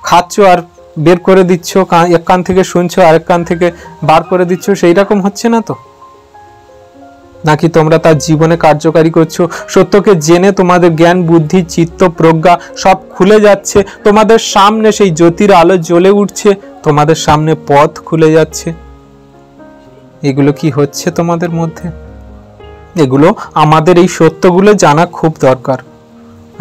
খাচ্ছ আর বের করে দিচ্ছ, এক কান থেকে শুনছো আরেক কান থেকে বার করে দিচ্ছ, সেই রকম হচ্ছে না তো? নাকি তোমরা তার জীবনে কার্যকারী করছো? সত্যকে জেনে তোমাদের জ্ঞান, বুদ্ধি, চিত্ত, প্রজ্ঞা সব খুলে যাচ্ছে, তোমাদের সামনে সেই জ্যোতির আলো জ্বলে উঠছে, তোমাদের সামনে পথ খুলে যাচ্ছে। এগুলো কি হচ্ছে তোমাদের মধ্যে? এগুলো আমাদের এই সত্যগুলো জানা খুব দরকার।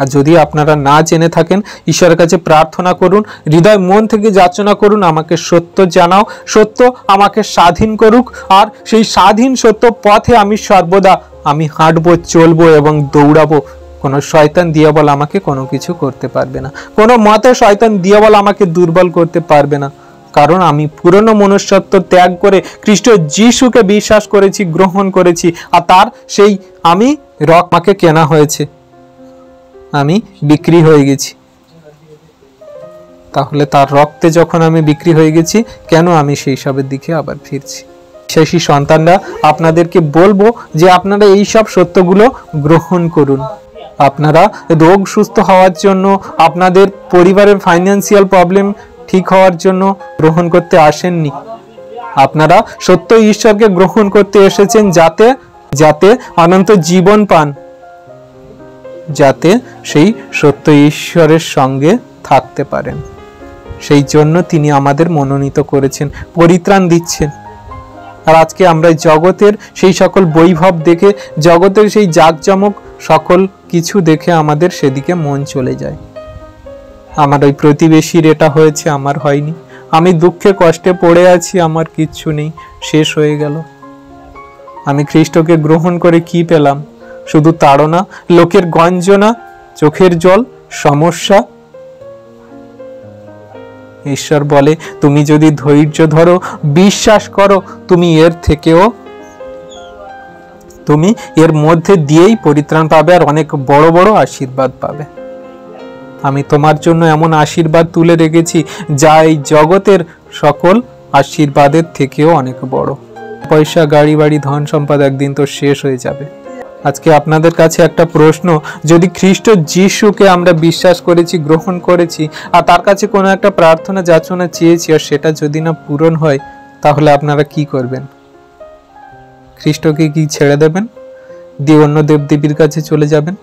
আর যদি আপনারা না জেনে থাকেন, ঈশ্বরের কাছে প্রার্থনা করুন, হৃদয় মন থেকে যাচনা করুন, আমাকে সত্য জানাও, সত্য আমাকে স্বাধীন করুক, আর সেই স্বাধীন সত্য পথে আমি সর্বদা আমি হাঁটবো, চলবো এবং দৌড়াবো। কোনো শয়তান দিয়াবল আমাকে কোনো কিছু করতে পারবে না, কোনো মতে শয়তান দিয়াবল আমাকে দুর্বল করতে পারবে না, কারণ আমি পুরনো মনুষ্যত্ব ত্যাগ করে খ্রিস্ট যিশুকে বিশ্বাস করেছি, গ্রহণ করেছি, আর তার সেই আমি আমাকে কেনা হয়েছে, আমি বিক্রি হয়ে গেছি। তাহলে তার রক্তে যখন আমি বিক্রি হয়ে গেছি, কেন আমি সেই সবের দিকে আবার ফিরছি? সেই সন্তানরা আপনাদেরকে বলবো যে আপনারা এই সব সত্যগুলো গ্রহণ করুন। আপনারা রোগ সুস্থ হওয়ার জন্য, আপনাদের পরিবারের ফাইন্যান্সিয়াল প্রবলেম ঠিক হওয়ার জন্য গ্রহণ করতে আসেননি। আপনারা সত্য ঈশ্বরকে গ্রহণ করতে এসেছেন যাতে যাতে অনন্ত জীবন পান, যাতে সেই সত্য ঈশ্বরের সঙ্গে থাকতে পারেন। সেই জন্য তিনি আমাদের মনোনীত করেছেন, পরিত্রাণ দিচ্ছেন। আর আজকে আমরা জগতের সেই সকল বৈভব দেখে, জগতের সেই জাঁকজমক সকল কিছু দেখে আমাদের সেদিকে মন চলে যায়। আমার ওই প্রতিবেশীর এটা হয়েছে, আমার হয়নি, আমি দুঃখে কষ্টে পড়ে আছি, আমার কিচ্ছু নেই, শেষ হয়ে গেল। আমি খ্রিস্টকে গ্রহণ করে কি পেলাম? শুধু তাড়না, লোকের গঞ্জনা, চোখের জল, সমস্যা। ঈশ্বর বলে, তুমি যদি ধৈর্য ধরো, বিশ্বাস করো, তুমি এর মধ্যে দিয়েই পরিত্রাণ পাবে আর অনেক বড় বড় আশীর্বাদ পাবে। আমি তোমার জন্য এমন আশীর্বাদ তুলে রেখেছি যা এই জগতের সকল আশীর্বাদের থেকেও অনেক বড়। পয়সা, গাড়ি বাড়ি, ধন সম্পদ একদিন তো শেষ হয়ে যাবে। আজকে আপনাদের কাছে একটা প্রশ্ন, যদি খ্রিস্ট যিশুকে আমরা বিশ্বাস করেছি, গ্রহণ করেছি, আর তার কাছে কোনো একটা প্রার্থনা যাচনা চেয়েছি, আর সেটা যদি না পূরণ হয়, তাহলে আপনারা কি করবেন? খ্রিস্টকে কি ছেড়ে দেবেন, দিয়ে অন্য দেবদেবীর কাছে চলে যাবেন?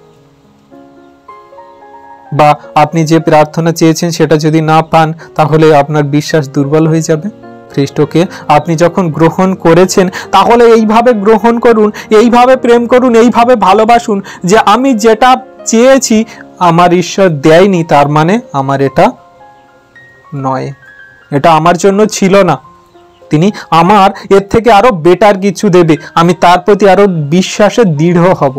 বা আপনি যে প্রার্থনা চেয়েছেন সেটা যদি না পান, তাহলে আপনার বিশ্বাস দুর্বল হয়ে যাবে? খ্রিস্টকে আপনি যখন গ্রহণ করেছেন, তাহলে এইভাবে গ্রহণ করুন, এইভাবে প্রেম করুন, এইভাবে ভালোবাসুন যে আমি যেটা চেয়েছি আমার ঈশ্বর দেয়নি, তার মানে আমার এটা নয়, এটা আমার জন্য ছিল না। তিনি আমার এর থেকে আরো বেটার কিছু দেবে। আমি তার প্রতি আরো বিশ্বাসে দৃঢ় হব,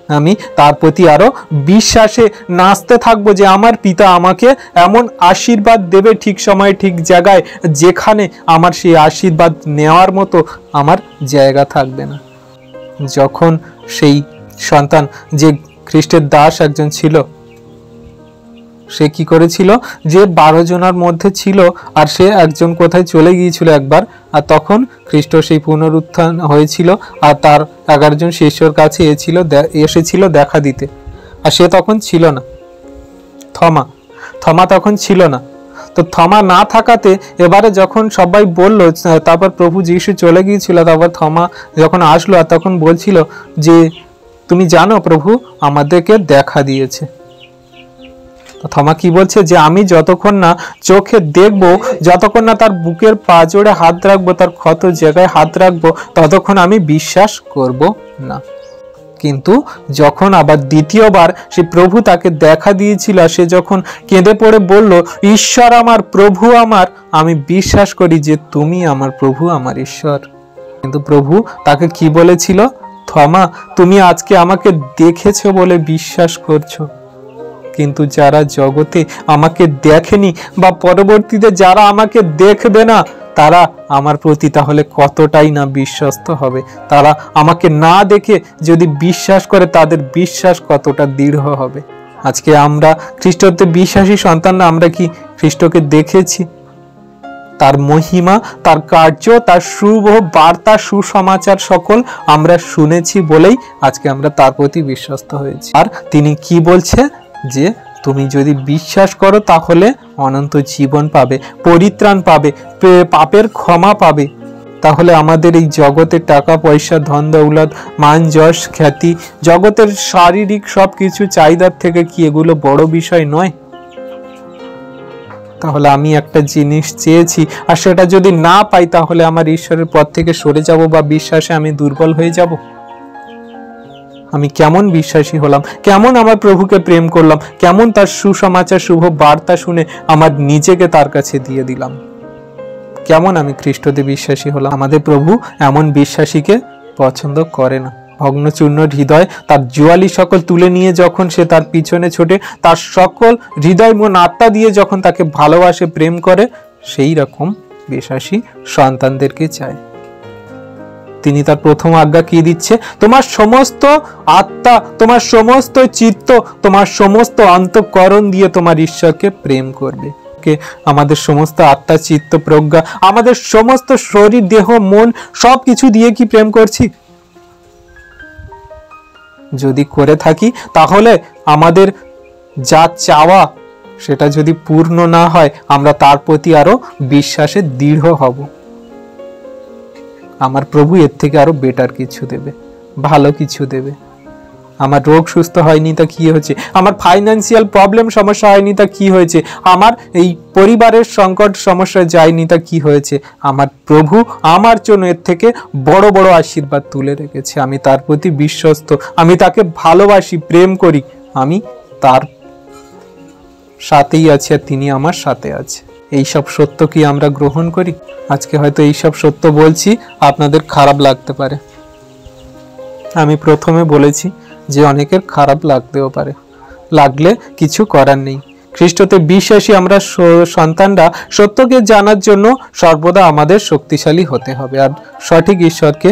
আমি তার প্রতি আরো বিশ্বাসে নাচতে থাকবো যে আমার পিতা আমাকে এমন আশীর্বাদ দেবে ঠিক সময়ে ঠিক জায়গায়, যেখানে আমার সেই আশীর্বাদ নেওয়ার মতো আমার জায়গা থাকবে না। যখন সেই সন্তান, যে খ্রিস্টের দাস একজন ছিল, সে কি করেছিল, যে 12 জনের মধ্যে ছিল, আর সে একজন কোথায় চলে গিয়েছিল একবার, আর তখন খ্রিস্ট সেই পুনরুত্থান হয়েছিল, আর তার 11 জন শিষ্যর কাছে এসেছিল দেখা দিতে, আর সে তখন ছিল না। থমা তখন ছিল না। তো থমা না থাকাতে এবারে যখন সবাই বলল, তারপর প্রভু যিশু চলে গিয়েছিল, তারপর থমা যখন আসলো, আর তখন বলছিল যে তুমি জানো প্রভু আমাদেরকে দেখা দিয়েছে। থমা কি বলছে, যে আমি যতক্ষণ না চোখে দেখবো, যতক্ষণ না তার বুকের পাঁজরে হাত রাখবো, তার ক্ষত জায়গায় হাত রাখবো, ততক্ষণ আমি বিশ্বাস করব না। কিন্তু যখন আবার দ্বিতীয়বার সে প্রভু তাকে দেখা দিয়েছিল, সে যখন কেঁদে পড়ে বলল, ঈশ্বর আমার, প্রভু আমার, আমি বিশ্বাস করি যে তুমি আমার প্রভু, আমার ঈশ্বর। কিন্তু প্রভু তাকে কি বলেছিল, থমা তুমি আজকে আমাকে দেখেছো বলে বিশ্বাস করছো, কিন্তু যারা জগতে আমাকে দেখেনি, বা পরবর্তীতে যারা আমাকে দেখবে না, তারা আমার প্রতি তাহলে কতটাই না বিশ্বস্ত হবে। তারা আমাকে না দেখে যদি বিশ্বাস করে, তাদের বিশ্বাস কতটা দৃঢ় হবে। আজকে আমরা খ্রিস্টতে বিশ্বাসী সন্তানরা, আমরা কি খ্রিস্টকে দেখেছি? তার মহিমা, তার কার্য, তার শুভ বার্তা, সুসমাচার সকল আমরা শুনেছি বলেই আজকে আমরা তার প্রতি বিশ্বস্ত হয়েছি। আর তিনি কি বলছে, যে তুমি যদি বিশ্বাস করো তাহলে অনন্ত জীবন পাবে, পরিত্রাণ পাবে, পাপের ক্ষমা পাবে। তাহলে আমাদের এই জগতের টাকা পয়সা, ধন দৌলত, মান যশ, খ্যাতি, জগতের শারীরিক সবকিছু চাহিদার থেকে কি এগুলো বড় বিষয় নয়? তাহলে আমি একটা জিনিস চেয়েছি, আর সেটা যদি না পাই, তাহলে আমার ঈশ্বরের পথ থেকে সরে যাব, বা বিশ্বাসে আমি দুর্বল হয়ে যাব। আমি কেমন বিশ্বাসী হলাম, কেমন আমার প্রভুকে প্রেম করলাম, কেমন তার সুসমাচার, শুভ বার্তা শুনে আমার নিজেকে তার কাছে দিয়ে দিলাম, কেমন আমি খ্রিস্টতে বিশ্বাসী হলাম। আমাদের প্রভু এমন বিশ্বাসীকে পছন্দ করে না। ভগ্নচূর্ণ হৃদয়, তার জুয়ালি সকল তুলে নিয়ে যখন সে তার পিছনে ছোটে, তার সকল হৃদয় মন আত্মা দিয়ে যখন তাকে ভালোবাসে, প্রেম করে, সেই রকম বিশ্বাসী সন্তানদেরকে চায়। তিনি তার প্রথম আজ্ঞা কি দিচ্ছে, তোমার সমস্ত আত্মা, তোমার সমস্ত চিত্ত, তোমার সমস্ত অন্তঃকরণ দিয়ে তোমার ঈশ্বরকে প্রেম করবে। আমাদের সমস্ত আত্মা, চিত্ত, প্রজ্ঞা, আমাদের সমস্ত শরীর, দেহ, মন সবকিছু দিয়ে কি প্রেম করছি? যদি করে থাকি, তাহলে আমাদের যা চাওয়া সেটা যদি পূর্ণ না হয়, আমরা তার প্রতি আরো বিশ্বাসে দৃঢ় হব। আমার প্রভু এর থেকে আরো বেটার কিছু দেবে, ভালো কিছু দেবে। আমার রোগ সুস্থ হয়নি তা কি হয়েছে, আমার ফাইন্যান্সিয়াল প্রবলেম সমস্যা হয়নি তা কি হয়েছে, আমার এই পরিবারের সংকট সমস্যায় যায়নি তা কি হয়েছে, আমার প্রভু আমার জন্য এর থেকে বড় বড় আশীর্বাদ তুলে রেখেছে। আমি তার প্রতি বিশ্বস্ত, আমি তাকে ভালোবাসি, প্রেম করি, আমি তার সাথেই আছি, আর তিনি আমার সাথে আছে। এই সব সত্য কি আমরা গ্রহণ করি? আজকে হয়তো এই সব সত্য বলছি, আপনাদের খারাপ লাগতে পারে। আমি প্রথমে বলেছি যে অনেকের খারাপ লাগতেও পারে, লাগলে কিছু করার নেই। খ্রিস্টতে বিশ্বাসী আমরা সন্তানরা সত্যকে জানার জন্য সর্বদা আমাদের শক্তিশালী হতে হবে। আর সঠিক ঈশ্বরকে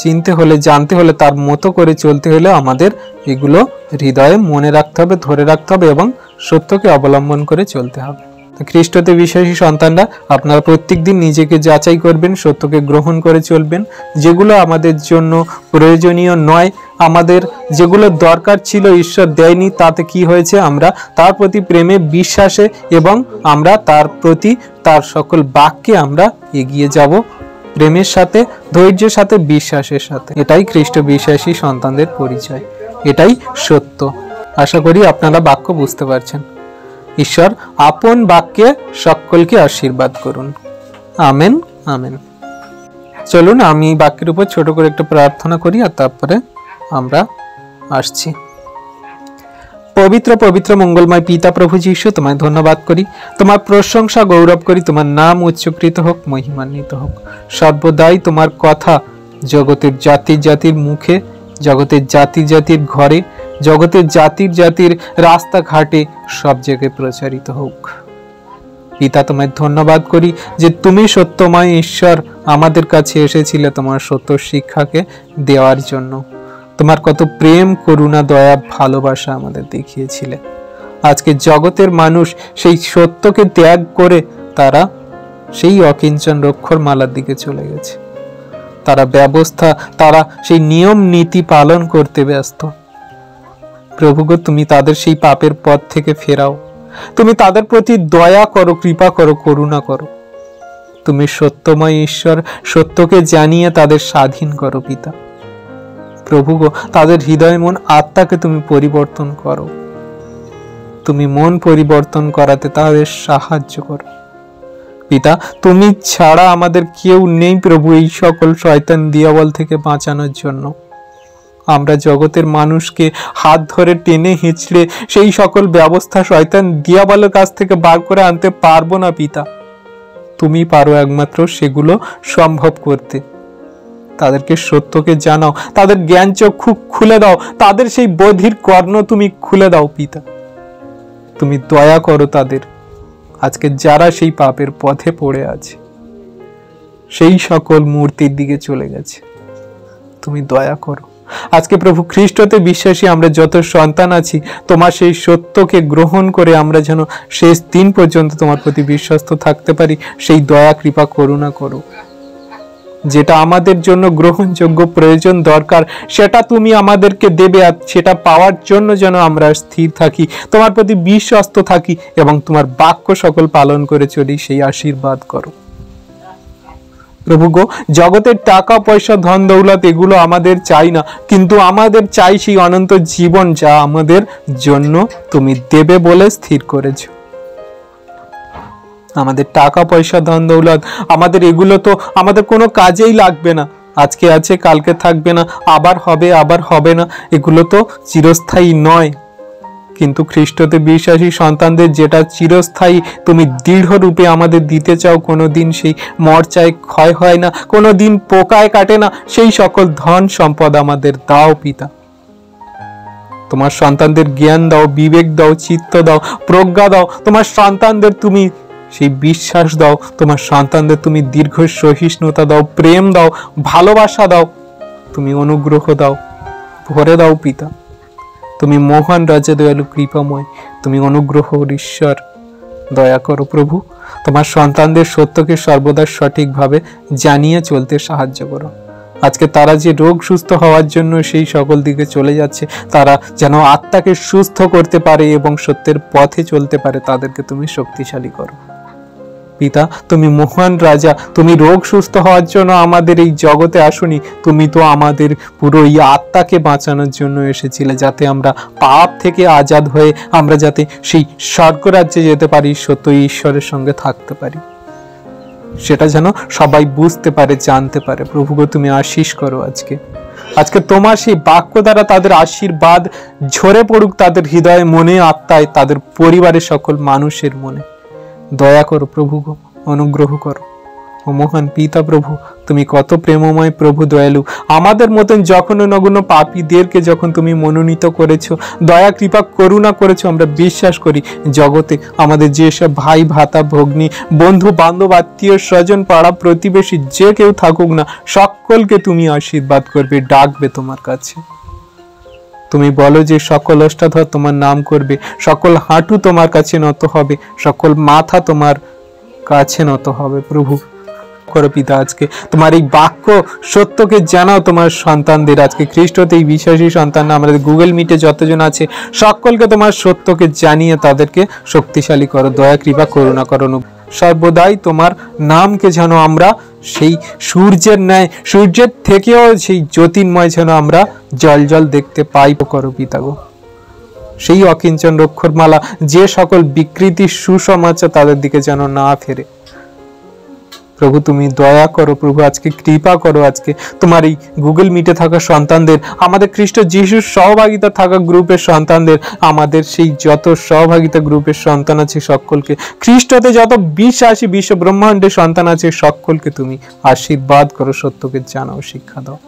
চিনতে হলে, জানতে হলে, তার মতো করে চলতে হলে আমাদের এগুলো হৃদয়ে মনে রাখতে হবে, ধরে রাখতে হবে এবং সত্যকে অবলম্বন করে চলতে হবে। খ্রিস্টতে বিশ্বাসী সন্তানরা আপনারা প্রত্যেকদিন নিজেকে যাচাই করবেন, সত্যকে গ্রহণ করে চলবেন। যেগুলো আমাদের জন্য প্রয়োজনীয় নয়, আমাদের যেগুলো দরকার ছিল ঈশ্বর দেয়নি, তাতে কি হয়েছে? আমরা তার প্রতি প্রেমে, বিশ্বাসে এবং আমরা তার প্রতি, তার সকল বাক্যে আমরা এগিয়ে যাব প্রেমের সাথে, ধৈর্যের সাথে, বিশ্বাসের সাথে। এটাই খ্রিস্ট বিশ্বাসী সন্তানদের পরিচয়, এটাই সত্য। আশা করি আপনারা বাক্য বুঝতে পারছেন। ঈশ্বর আপন বাক্যে সকলকে আশীর্বাদ করুন। Amen, amen. চলুন আমি বাক্যের উপর ছোট করে একটা প্রার্থনা করি, আর তারপরে আমরা আসছি। পবিত্র পবিত্র মঙ্গলময় পিতা প্রভু যীশু, তোমায় ধন্যবাদ করি, তোমার প্রশংসা গৌরব করি। তোমার নাম উচ্চকৃত হোক, মহিমান্বিত হোক। সর্বদাই তোমার কথা জগতের জাতির জাতির মুখে, জগতের জাতির জাতির ঘরে, জগতের জাতির জাতির রাস্তাঘাটে সব জায়গায় প্রচারিত হোক। পিতা, তোমায় ধন্যবাদ করি যে তুমি সত্যময় ঈশ্বর আমাদের কাছে এসেছিলে তোমার সত্য শিক্ষাকে দেওয়ার জন্য। তোমার কত প্রেম, করুণা, দয়া, ভালোবাসা আমাদের দেখিয়েছিলে। আজকে জগতের মানুষ সেই সত্যকে ত্যাগ করে তারা সেই অকিঞ্চন রক্ষর মালার দিকে চলে গেছে। তারা ব্যবস্থা, তারা সেই নিয়ম নীতি পালন করতে ব্যস্ত। প্রভু গো, তুমি তাদের সেই পাপের পথ থেকে ফেরাও। তুমি তাদের প্রতি দয়া করো, কৃপা করো, করুণা করো। তুমি সত্যময় ঈশ্বর, সত্যকে জানিয়ে তাদের স্বাধীন করো পিতা। প্রভু গো, তাদের হৃদয়, মন, আত্মাকে তুমি পরিবর্তন করো। তুমি মন পরিবর্তন করাতে তাদের সাহায্য করো পিতা। তুমি ছাড়া আমাদের কেউ নেই প্রভু এই সকল শয়তান দিয়াবল থেকে বাঁচানোর জন্য। আমরা জগতের মানুষকে হাত ধরে টেনে হিঁচড়ে সেই সকল ব্যবস্থা শয়তান দিয়াবলের কাছ থেকে বার করে আনতে পারবো না পিতা। তুমি পারো একমাত্র সেগুলো সম্ভব করতে। তাদেরকে সত্যকে জানাও, তাদের জ্ঞান চক্ষু খুলে দাও, তাদের সেই বধির কর্ণ তুমি খুলে দাও পিতা। তুমি দয়া করো তাদের। আজকে যারা সেই পাপের পথে পড়ে আছে, সেই সকল মূর্তির দিকে চলে গেছে, তুমি দয়া করো। আজকে প্রভু খ্রিস্টতে বিশ্বাসী আমরা যত সন্তান আছি, তোমার সেই সত্যকে গ্রহণ করে আমরা যেন শেষ দিন পর্যন্ত তোমার প্রতি বিশ্বস্ত থাকতে পারি, সেই দয়া, কৃপা, করুণা করো। যেটা আমাদের জন্য গ্রহণযোগ্য, প্রয়োজন, দরকার, সেটা তুমি আমাদেরকে দেবে। আর সেটা পাওয়ার জন্য যেন আমরা স্থির থাকি, তোমার প্রতি বিশ্বস্ত থাকি এবং তোমার বাক্য সকল পালন করে চলি, সেই আশীর্বাদ করো প্রভু গো। জগতের টাকা পয়সা, ধন দৌলত এগুলো আমাদের চাই না, কিন্তু আমাদের চাই সেই অনন্ত জীবন যা আমাদের জন্য তুমি দেবে বলে স্থির করেছো। আমাদের টাকা পয়সা, ধন দৌলত, আমাদের এগুলো তো আমাদের কোনো কাজেই লাগবে না। আজকে আছে, কালকে থাকবে না, আবার হবে, আবার হবে না। এগুলো তো চিরস্থায়ী নয়। কিন্তু খ্রিস্টতে বিশ্বাসী সন্তানদের যেটা চিরস্থায়ী তুমি দৃঢ় রূপে আমাদের দিতে চাও, কোনোদিন সেই মরচায় ক্ষয় হয় না, কোনোদিন পোকায় কাটে না, সেই সকল ধন সম্পদ আমাদের দাও পিতা। তোমার সন্তানদের জ্ঞান দাও, বিবেক দাও, চিত্ত দাও, প্রজ্ঞা দাও। তোমার সন্তানদের তুমি সেই বিশ্বাস দাও, তোমার সন্তানদের তুমি দীর্ঘ সহিষ্ণুতা দাও, প্রেম দাও, ভালোবাসা দাও, তুমি অনুগ্রহ দাও, ভরে দাও পিতা। তুমি মহান রাজা, দয়ালু, কৃপাময়, তুমি অনুগ্রহর ঈশ্বর। দয়া করো প্রভু, তোমার সন্তানদের সত্যকে সর্বদা সঠিকভাবে জানিয়ে চলতে সাহায্য করো। আজকে তারা যে রোগ সুস্থ হওয়ার জন্য সেই সকল দিকে চলে যাচ্ছে, তারা যেন আত্মাকে সুস্থ করতে পারে এবং সত্যের পথে চলতে পারে, তাদেরকে তুমি শক্তিশালী করো পিতা। তুমি মহান রাজা, তুমি রোগ সুস্থ হওয়ার জন্য আমাদের এই জগতে আসনি, তুমি তো আমাদের পুরো এই আত্মাকে বাঁচানোর জন্য এসেছিলে, যাতে আমরা পাপ থেকে আজাদ হয়ে আমরা যাতে সেই স্বর্গরাজ্যে যেতে পারি, সত্য ঈশ্বরের সঙ্গে থাকতে পারি, সেটা যেন সবাই বুঝতে পারে, জানতে পারে। প্রভু গো, তুমি আশীষ করো আজকে। আজকে তোমার সেই বাক্য দ্বারা তাদের আশীর্বাদ ঝরে পড়ুক তাদের হৃদয়ে, মনে, আত্মায়, তাদের পরিবারের সকল মানুষের মনে। দয়া করো প্রভু গো, অনুগ্রহ করো। ও মহান পিতা প্রভু, তুমি কত প্রেমময় প্রভু, দয়ালু। আমাদের মতন যখন নগণ্য পাপীদেরকে যখন তুমি মনোনীত করেছো, দয়া কৃপা করুণা করেছো, আমরা বিশ্বাস করি জগতে আমাদের যেসব ভাই ভাতা ভগ্নী বন্ধু বান্ধব আত্মীয় স্বজন পাড়া প্রতিবেশী যে কেউ থাকুক না, সকলকে তুমি আশীর্বাদ করবে, ডাকবে তোমার কাছে। তুমি বলো যে সকল অষ্টাধর তোমার নাম করবে, সকল হাঁটু তোমার কাছে নত হবে, সকল মাথা তোমার কাছে নত হবে। প্রভু করো পিতা, আজকে তোমার এই বাক্য সত্যকে জানাও তোমার সন্তানদের। আজকে খ্রিস্টতে এই বিশ্বাসী সন্তান আমাদের গুগল মিটে যতজন আছে সকলকে তোমার সত্যকে জানিয়ে তাদেরকে শক্তিশালী করো, দয়া কৃপা করুণা করো। সর্বদাই তোমার নামকে যেন আমরা সেই সূর্যের ন্যায়, সূর্যের থেকেও সেই জ্যোতির্ময় যেন আমরা জল জল দেখতে পাই করো পিতা গো। সেই অকিঞ্চন রক্ষরমালা যে সকল বিকৃতি সুসমাচার তাদের দিকে যেন না ফেরে। প্রভু তুমি দয়া করো প্রভু, আজকে কৃপা করো। আজকে তোমার এই গুগল মিটে থাকা সন্তানদের, আমাদের খ্রিস্ট যিশুর সহভাগিতা থাকা গ্রুপের সন্তানদের, আমাদের সেই যত সহভাগিতা গ্রুপের সন্তান আছে সকলকে, খ্রিস্টতে যত বিশ্বাসী বিশ্ব ব্রহ্মাণ্ডের সন্তান আছে সকলকে তুমি আশীর্বাদ করো, সত্যকে জানাও, শিক্ষা দাও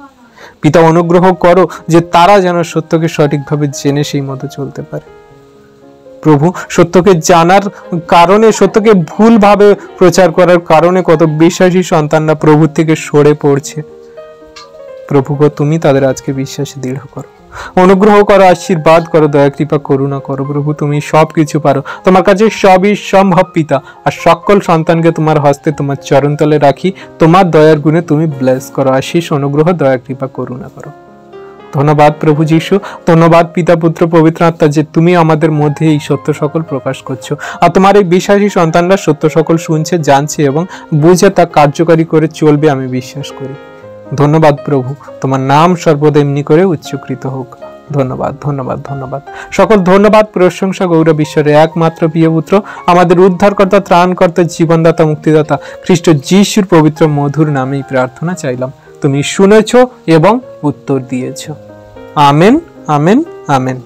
পিতা। অনুগ্রহ করো যে তারা যেন সত্যকে সঠিকভাবে জেনে সেই মতো চলতে পারে। প্রভু সত্যকে জানার কারণে, সত্যকে ভুলভাবে প্রচার করার কারণে কত বিশ্বাসী সন্তানরা প্রভুর থেকে সরে পড়ছে। প্রভু গো তুমি তাদের আজকে বিশ্বাসে দৃঢ় করো, অনুগ্রহ করো, আশীর্বাদ করো, দয়া কৃপা করুণা করো। প্রভু তুমি সব কিছু পারো, তোমার কাছে সবই সম্ভব পিতা। আর সকল সন্তানকে তোমার হস্তে, তোমার চরণতলে রাখি। তোমার দয়ার গুণে তুমি ব্লেস করো, আশীষ অনুগ্রহ দয়া কৃপা করুণা করো। ধন্যবাদ প্রভু যীশু, ধন্যবাদ পিতা পুত্র পবিত্র আত্মা যে তুমি আমাদের মধ্যে এই সত্য সকল প্রকাশ করছো। আর তোমার এই বিশ্বাসী সন্তানরা সত্য সকল শুনছে, জানছে এবং বুঝে তা কার্যকারী করে চলবে আমি বিশ্বাস করি। ধন্যবাদ প্রভু, তোমার নাম সর্বদা এমনি করে উচ্চকৃত হোক। ধন্যবাদ ধন্যবাদ ধন্যবাদ। সকল ধন্যবাদ প্রশংসা গৌরব ঈশ্বরের একমাত্র প্রিয় পুত্র, আমাদের উদ্ধারকর্তা, ত্রাণকর্তা, জীবনদাতা, মুক্তিদাতা খ্রিস্ট যিশুর পবিত্র মধুর নামেই প্রার্থনা চাইলাম। তুমি শুনেছ এবং উত্তর দিয়েছ। Amen, amen, amen.